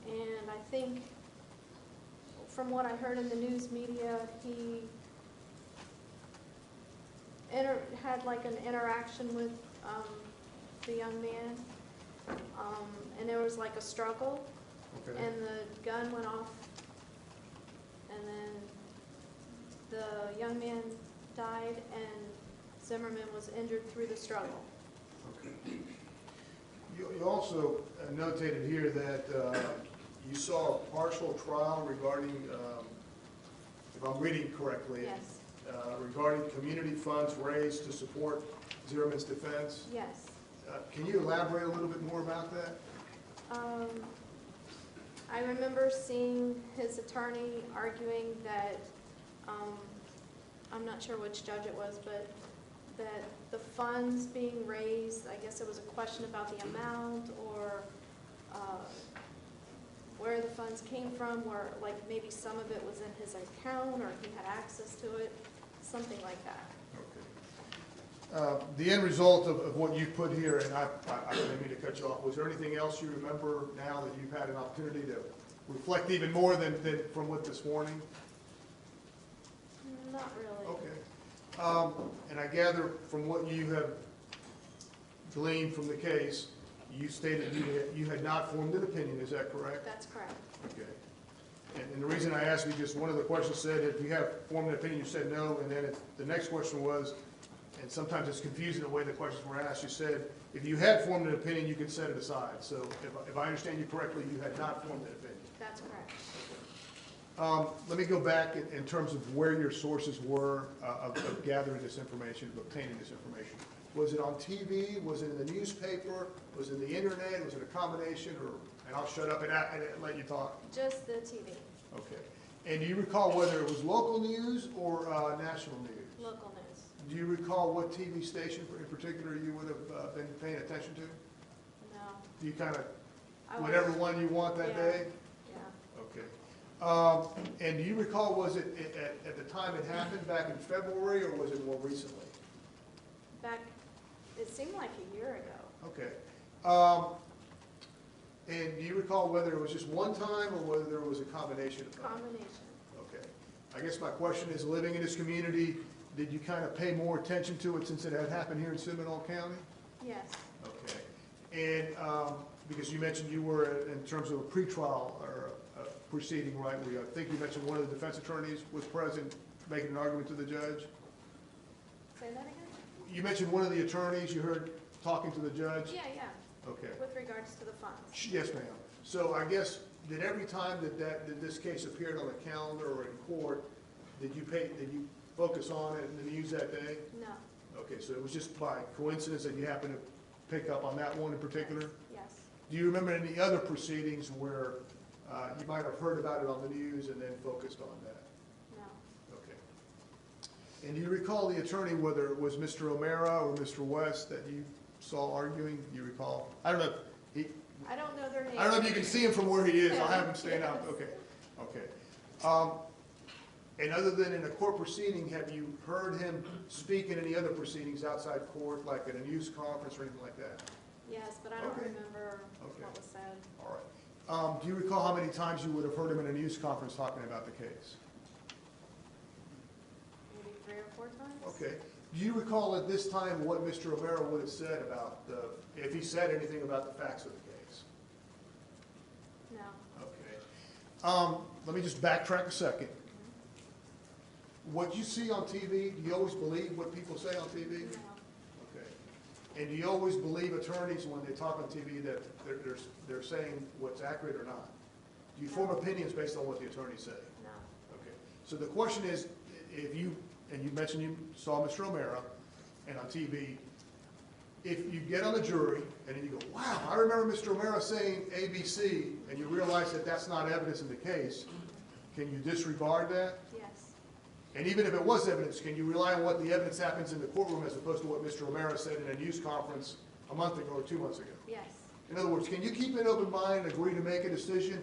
And I think, from what I heard in the news media, he had like an interaction with the young man. And there was like a struggle, Okay. and the gun went off, and then the young man died, and Zimmerman was injured through the struggle. Okay. You also notated here that you saw a partial trial regarding, if I'm reading correctly, Yes, regarding community funds raised to support Zimmerman's defense. yes. Can you elaborate a little bit more about that? I remember seeing his attorney arguing that, I'm not sure which judge it was, but that the funds being raised, I guess it was a question about the amount or where the funds came from, where like maybe some of it was in his account or he had access to it, something like that. Okay. The end result of what you put here, and I didn't mean to cut you off, was there anything else you remember now that you've had an opportunity to reflect even more than from what this morning? Not really. Okay. And I gather from what you have gleaned from the case, you stated you had not formed an opinion, is that correct? That's correct. Okay. And the reason I asked you, just one of the questions said, if you have formed an opinion, you said no, and then the next question was, and sometimes it's confusing the way the questions were asked, you said, if you had formed an opinion, you could set it aside. So if I understand you correctly, you had not formed an opinion. That's correct. Let me go back in terms of where your sources were of gathering this information, of obtaining this information. Was it on TV? Was it in the newspaper? Was it the internet? Was it a combination? And I'll shut up and let you talk. Just the TV, Okay. And do you recall whether it was local news or national news? local news. Do you recall what TV station in particular you would have been paying attention to? No. Do you kind of, I whatever was- one you want that Yeah. day? Yeah. Okay. And do you recall, was it at the time it happened, back in February, or was it more recently? Back, it seemed like a year ago. Okay. And do you recall whether it was just one time or whether there was a combination of times? Combination. Okay. I guess my question is, living in this community, did you kind of pay more attention to it since it had happened here in Seminole County? Yes, Okay. And because you mentioned you were in terms of a pretrial or a proceeding, right, where I think you mentioned one of the defense attorneys was present making an argument to the judge? say that again? You mentioned one of the attorneys you heard talking to the judge? Yeah, yeah, Okay. with regards to the funds. Yes, ma'am. So I guess, did every time that this case appeared on the calendar or in court, did you focus on it in the news that day? No, Okay, so it was just by coincidence that you happened to pick up on that one in particular? yes. Do you remember any other proceedings where you might have heard about it on the news and then focused on that? No. Okay. And do you recall the attorney, whether it was Mr. O'Mara or Mr. West that you saw arguing? Do you recall? I don't know. I don't know their names. I don't know if you can see him from where he is. I'll have him stand out. Okay. Okay. And other than in a court proceeding, have you heard him speak in any other proceedings outside court, like at a news conference or anything like that? Yes, but I don't Okay. remember Okay. what was said. All right. Do you recall how many times you would have heard him in a news conference talking about the case? Maybe 3 or 4 times? Okay. Do you recall at this time what Mr. O'Mara would have said about if he said anything about the facts of the case? No. Okay. Let me just backtrack a second. What you see on TV, do you always believe what people say on TV? No. Okay. And do you always believe attorneys when they talk on TV that they're saying what's accurate or not? Do you form opinions based on what the attorneys say? No. Okay. So the question is, if you, and you mentioned you saw Mr. O'Mara and on TV, if you get on the jury and then you go, wow, I remember Mr. O'Mara saying ABC, and you realize that that's not evidence in the case, can you disregard that? Yes. And even if it was evidence, can you rely on what the evidence happens in the courtroom as opposed to what Mr. O'Mara said in a news conference a month ago or 2 months ago? Yes. In other words, can you keep an open mind and agree to make a decision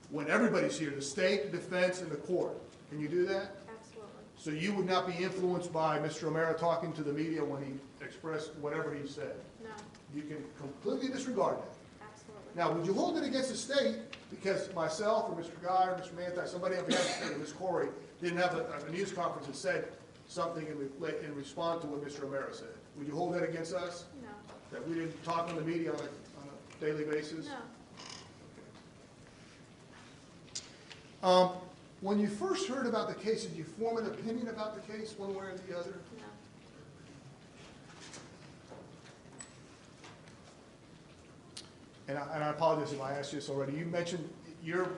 when everybody's here, the state, the defense, and the court? Can you do that? Absolutely. So you would not be influenced by Mr. O'Mara talking to the media when he expressed whatever he said? No. You can completely disregard that. Absolutely. Now, would you hold it against the state because myself or Mr. Guy or Mr. Manthei, somebody on behalf of the state, or Ms. Corey, didn't have a news conference and said something in response to what Mr. O'Mara said? Would you hold that against us? No. That we didn't talk on the media on a daily basis? No. When you first heard about the case, did you form an opinion about the case one way or the other? No. And I apologize if I asked you this already. You mentioned your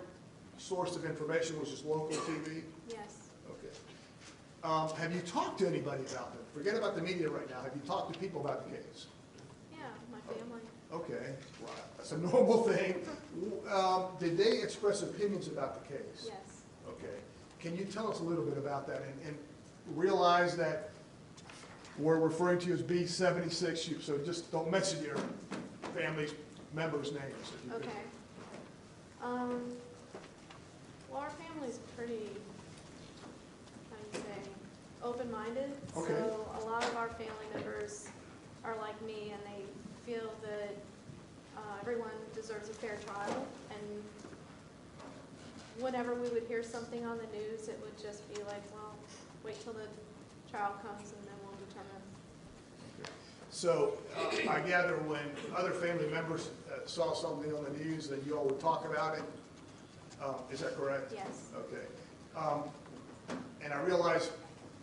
source of information was just local TV? Yes. Okay. Have you talked to anybody about it? Forget about the media right now. Have you talked to people about the case? Yeah, my family. Okay, well, that's a normal thing. Did they express opinions about the case? Yes. Okay. Can you tell us a little bit about that and realize that we're referring to you as B76, so just don't mention your family members' names. If you could. Okay. Well, our family's pretty, how do you say, open-minded. Okay. So a lot of our family members are like me, and they feel that everyone deserves a fair trial. And whenever we would hear something on the news, it would just be like, well, wait till the trial comes and then we'll determine. So I gather when other family members saw something on the news, that you all would talk about it. Is that correct? Yes. Okay. And I realize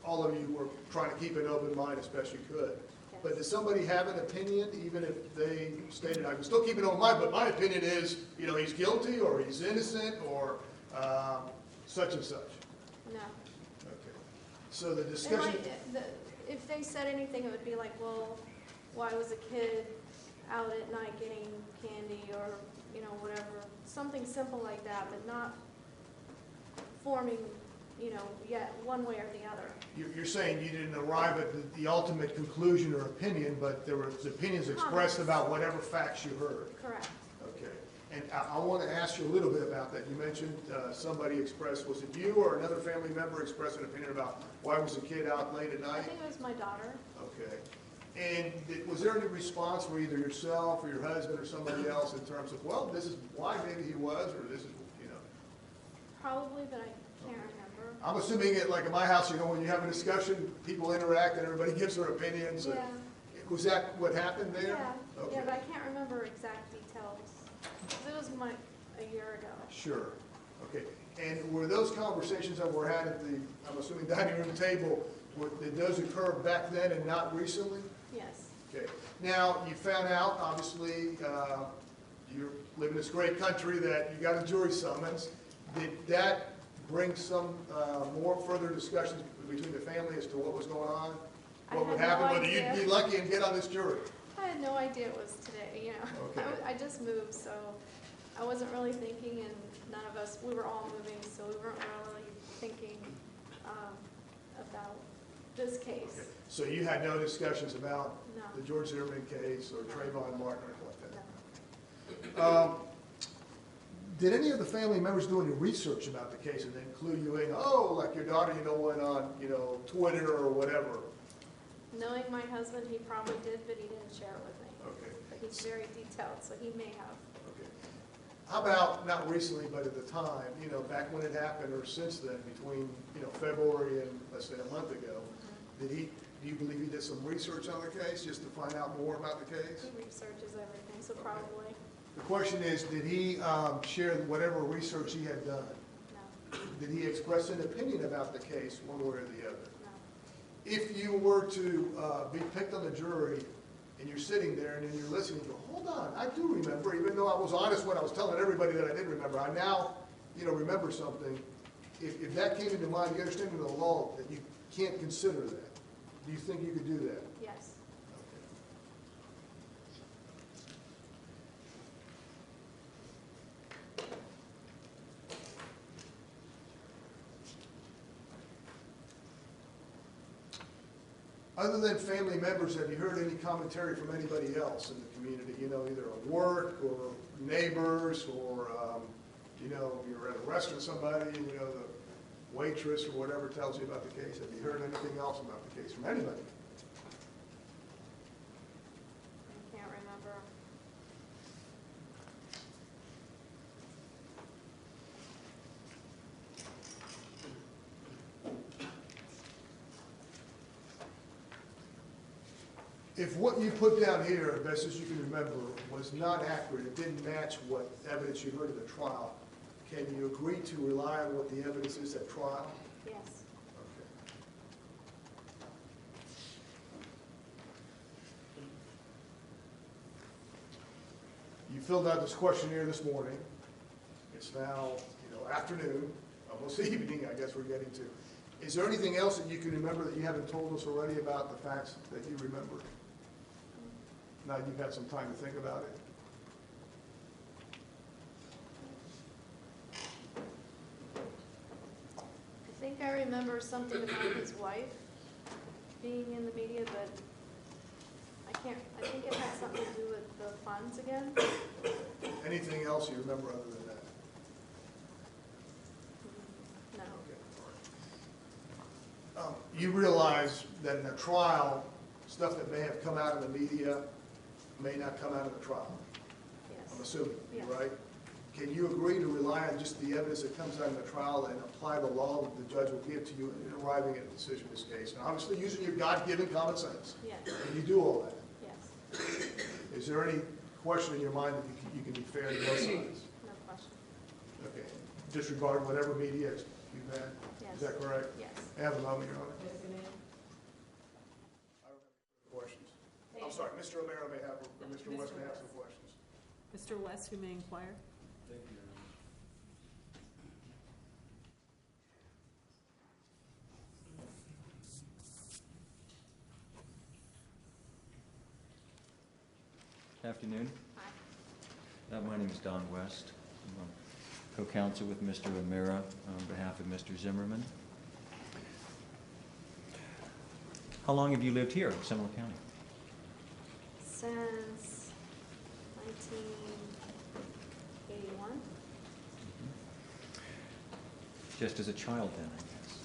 all of you were trying to keep an open mind as best you could. Yes. But does somebody have an opinion, even if they stated, I can still keep it on mind, but my opinion is, he's guilty or he's innocent or such and such? No. Okay. So the They discussion. might, if they said anything, it would be like, well, why was a kid out at night getting candy or, whatever, something simple like that, but not forming, yet one way or the other. You're saying you didn't arrive at the ultimate conclusion or opinion, but there was opinions expressed about whatever facts you heard. Correct. Okay. And I want to ask you a little bit about that. You mentioned somebody expressed, was it you or another family member expressed an opinion about why was the kid out late at I night? think it was my daughter. Okay. And was there any response from either yourself or your husband or somebody else in terms of, well, this is why maybe he was, or this is, you know? Probably, but I can't remember. I'm assuming it, like in my house, you know, when you have a discussion, people interact and everybody gives their opinions. Yeah. Was that what happened there? Yeah, Okay. yeah, but I can't remember exact details. 'Cause it was a year ago. Sure, okay. And were those conversations that were had at the, I'm assuming, dining room table, did those occur back then and not recently? Yes. Okay. Now, you found out, obviously, you live in this great country, that you got a jury summons. Did that bring some more further discussions between the family as to what was going on? I What would had no happen, whether idea. you'd be lucky and get on this jury? I had no idea it was today, you know. Okay. I just moved, so I wasn't really thinking, and none of us, we were all moving, so we weren't really thinking about this case. Okay. So you had no discussions about No. the George Zimmerman case or Trayvon Martin or anything like that? No. Did any of the family members do any research about the case and then clue you in, oh, like your daughter, you know, went on, you know, Twitter or whatever? Knowing my husband, he probably did, but he didn't share it with me. Okay. But he's very detailed, so he may have. Okay. How about, not recently, but at the time, you know, back when it happened or since then, between, you know, February and, let's say, a month ago, do you believe he did some research on the case just to find out more about the case? He researches everything, so probably, The question is, did he share whatever research he had done? no, Did he express an opinion about the case one way or the other? no. If you were to be picked on the jury and you're sitting there and then you're listening, you go, hold on, I do remember, even though I was honest when I was telling everybody that I didn't remember, I now, you know, remember something. If that came into mind, you understand in the law that you can't consider that. Do you think you could do that? Yes. Other than family members, have you heard any commentary from anybody else in the community? You know, either at work or neighbors or, you know, you're at a restaurant, somebody, and you know, the waitress or whatever tells you about the case. Have you heard anything else about the case from anybody? I can't remember. If what you put down here, best as you can remember, was not accurate, it didn't match what evidence you heard at the trial, can you agree to rely on what the evidence is at trial? Yes. Okay. You filled out this questionnaire this morning. It's now, you know, afternoon, almost evening, I guess we're getting to. Is there anything else that you can remember that you haven't told us already about the facts that you remember? Now you've had some time to think about it. I think I remember something about his wife being in the media, but I think it had something to do with the funds again. Anything else you remember other than that? No. Okay. You realize that in a trial, stuff that may have come out in the media may not come out of the trial. I'm Yes. assuming, Yes. right? Can you agree to rely on just the evidence that comes out in the trial and apply the law that the judge will give to you in arriving at a decision in this case? And obviously using your God-given common sense. Yes. Can you do all that? Yes. Is there any question in your mind that you can be fair to both sides? No question. Okay. Disregard whatever media you've had? Yes. Is that correct? Yes. Have a moment, Your Honor. Yes, ma'am. I don't have any questions. I'm sorry, Mr. Romero may have, or Mr. West may have some questions. Mr. West, you may inquire. Thank you, Your Honor. Afternoon. Hi. My name is Don West. I'm co-counsel with Mr. O'Meara on behalf of Mr. Zimmerman. How long have you lived here in Seminole County? Since 1981? Just as a child then, I guess.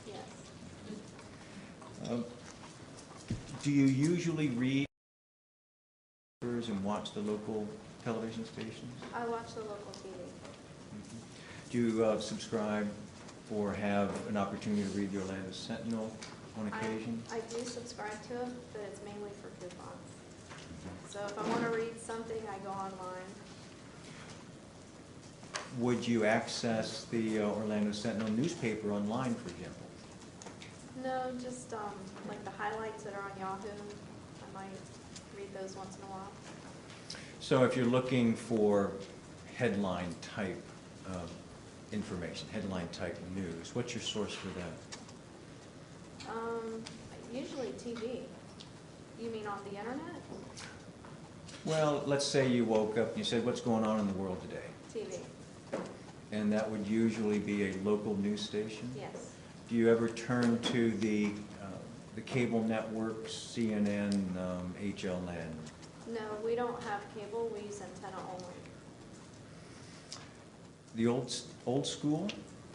Yes. Do you usually read watch the local television stations? I watch the local TV. Do you subscribe or have an opportunity to read the Orlando Sentinel on occasion? I do subscribe to it, but it's mainly for coupons. So if I want to read something, I go online. Would you access the Orlando Sentinel newspaper online, for example? No, just like the highlights that are on Yahoo. I might read those once in a while. So if you're looking for headline type information, headline type news, what's your source for that? Usually TV. You mean on the internet? Well, let's say you woke up and you said, what's going on in the world today? TV, And that would usually be a local news station? yes. Do you ever turn to the cable networks, CNN, HLN? No, we don't have cable. We use antenna only. The old school?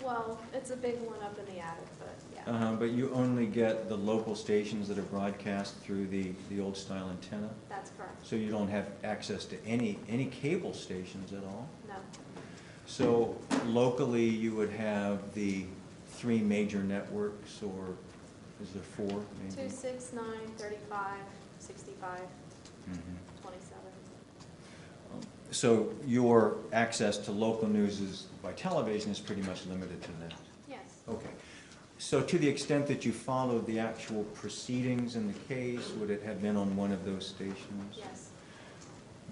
Well, it's a big one up in the attic, but yeah, But you only get the local stations that are broadcast through the old style antenna? that's correct. So you don't have access to any cable stations at all? No, So locally, you would have the 3 major networks, or is there 4 maybe? 2, 6, 9, 35, 65, Mhm. 27. So your access to local news by television is pretty much limited to that? Yes, Okay. So to the extent that you followed the actual proceedings in the case, would it have been on one of those stations? yes.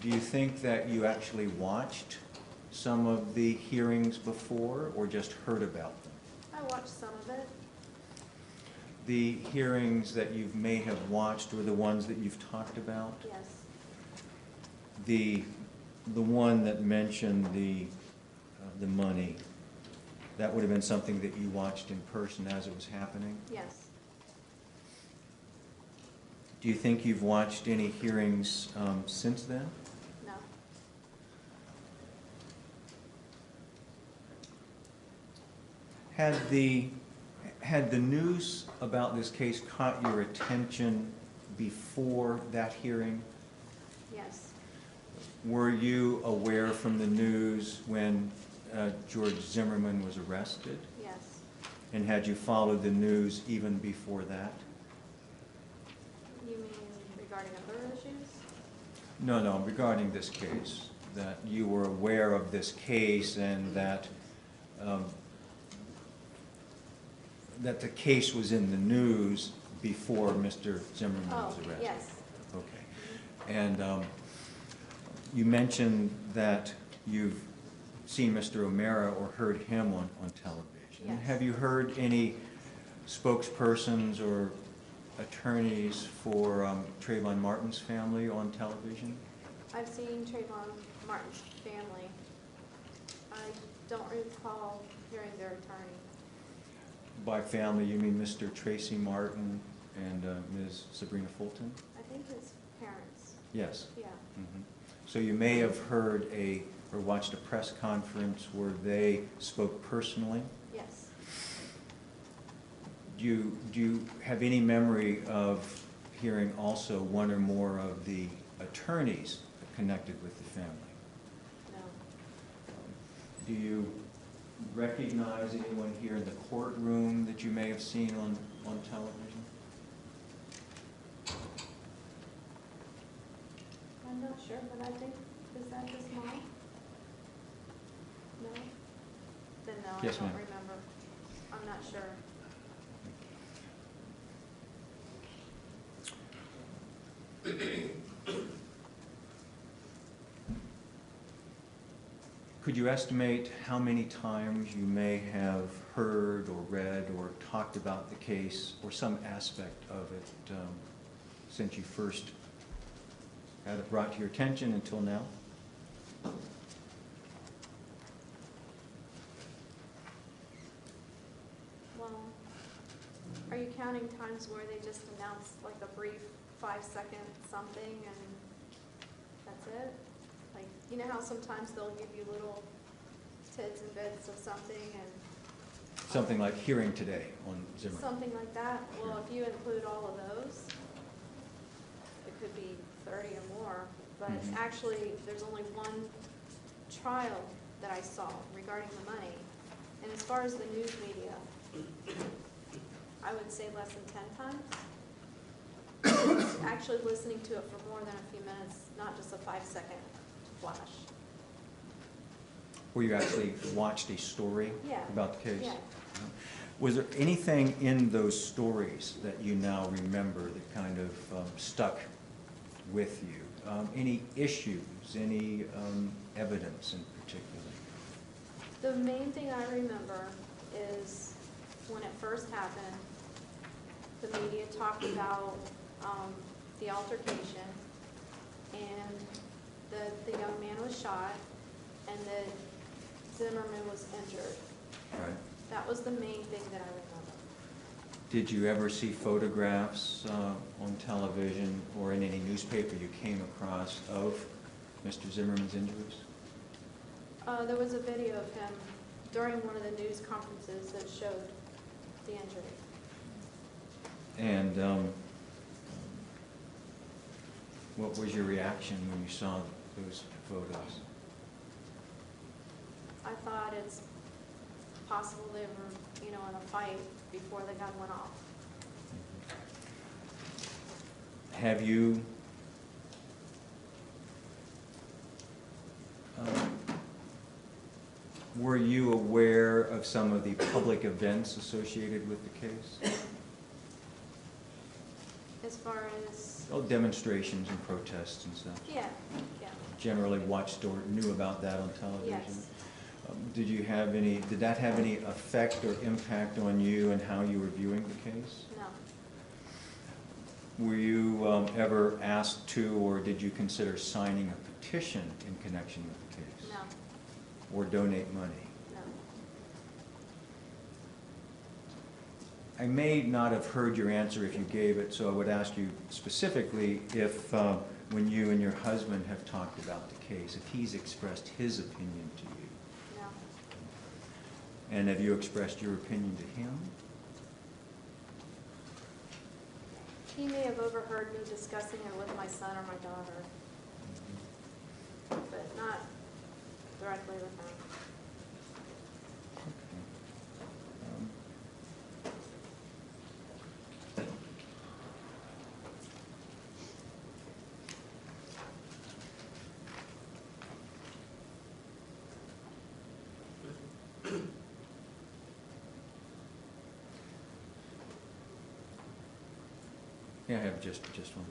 Do you think that you actually watched some of the hearings before, or just heard about them? I watched some of it. The hearings that you may have watched were the ones that you've talked about? Yes, The one that mentioned the money, that would have been something that you watched in person as it was happening? yes. Do you think you've watched any hearings since then? No, Had the news about this case caught your attention before that hearing? yes, Were you aware from the news when George Zimmerman was arrested? yes. And had you followed the news even before that? You mean regarding other issues? No, regarding this case, that you were aware of this case and that that the case was in the news before Mr. Zimmerman was Oh, arrested? yes, Okay. And you mentioned that you've seen Mr. O'Mara or heard him on television. Yes. Have you heard any spokespersons or attorneys for Trayvon Martin's family on television? I've seen Trayvon Martin's family. I don't recall hearing their attorney. By family, you mean Mr. Tracy Martin and Ms. Sabrina Fulton? I think his parents, Yes. yeah. Mhm. So you may have heard or watched a press conference where they spoke personally? Yes, Do you have any memory of hearing also one or more of the attorneys connected with the family? no, Do you recognize anyone here in the courtroom that you may have seen on television? I'm not sure, but I think, is that his mom? No? Then no, I Yes, don't ma'am. remember. I'm not sure. Could you estimate how many times you may have heard or read or talked about the case or some aspect of it since you first had it brought to your attention until now? Well, are you counting times where they just announce like a brief 5-second something and that's it? Like, you know how sometimes they'll give you little tidbits and bits of something and Something like hearing today on Zimmerman. something like that? Well, if you include all of those, it could be 30 or more. but Mhm. actually, there's only one trial that I saw regarding the money. And as far as the news media, I would say less than 10 times. Actually listening to it for more than a few minutes, not just a 5-second flash. Where you actually watched a story Yeah. about the case? Yeah. Was there anything in those stories that you now remember that kind of stuck with you? Any issues, any evidence in particular? The main thing I remember is when it first happened, the media talked about the altercation, and the young man was shot, and that Zimmerman was injured. Right. That was the main thing that I remember. Did you ever see photographs on television or in any newspaper you came across of Mr. Zimmerman's injuries? There was a video of him during one of the news conferences that showed the injury. And what was your reaction when you saw those photos? I thought it's possible they were, in a fight before the gun went off. Have you were you aware of some of the public events associated with the case? As far as, Oh, demonstrations and protests and such. yeah. Generally watched or knew about that on television? Yes. Did that have any effect or impact on you and how you were viewing the case? No. Were you ever asked to, or did you consider signing a petition in connection with the case? No. Or donate money? No. I may not have heard your answer if you gave it, so I would ask you specifically if, when you and your husband have talked about the case, if he's expressed his opinion to you. No. And have you expressed your opinion to him? He may have overheard me discussing it with my son or my daughter, but not directly with him. Yeah, I have just one.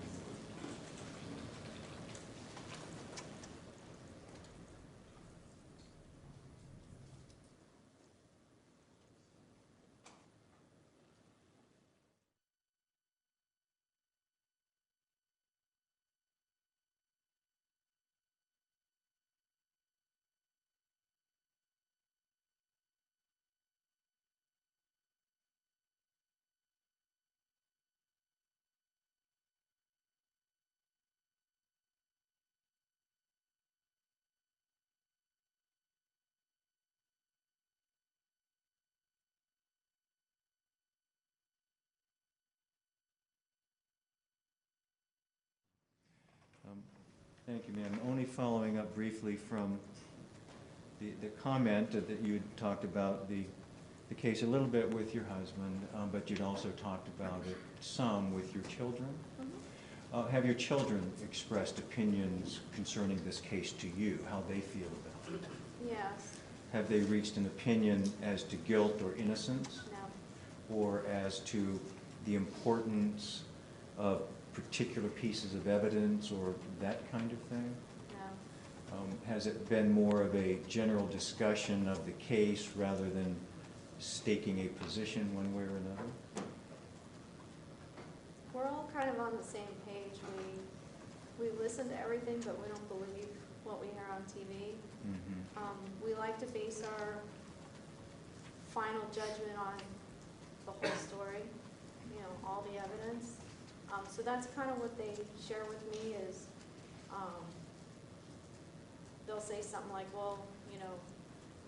Thank you, ma'am. Only following up briefly from the comment that you had talked about the case a little bit with your husband, but you'd also talked about it some with your children. Mm-hmm. Have your children expressed opinions concerning this case to you, how they feel about it? Yes. Have they reached an opinion as to guilt or innocence? No. Or as to the importance of particular pieces of evidence or that kind of thing? No. Has it been more of a general discussion of the case rather than staking a position one way or another? We're all kind of on the same page. We listen to everything, but we don't believe what we hear on TV. Mm-hmm. We like to base our final judgment on the whole story, all the evidence. So that's kind of what they share with me is, they'll say something like, well,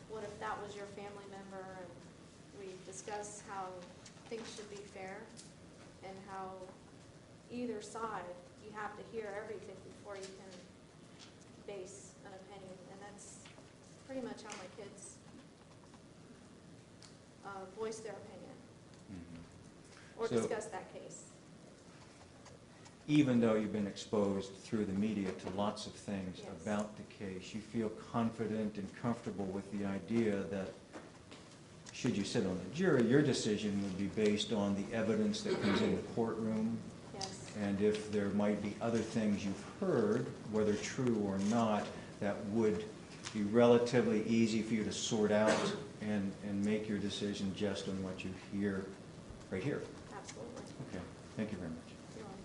what if that was your family member? And we discuss how things should be fair and how either side, you have to hear everything before you can base an opinion, and that's pretty much how my kids voice their opinion or So- discuss that case. Even though you've been exposed through the media to lots of things Yes. about the case, you feel confident and comfortable with the idea that, should you sit on the jury, your decision would be based on the evidence that comes in the courtroom, Yes, and if there might be other things you've heard, whether true or not, that would be relatively easy for you to sort out and make your decision just on what you hear right here. absolutely. Okay, thank you very much. You're welcome.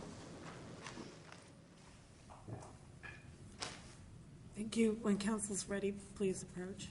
Thank you. When council's ready, please approach.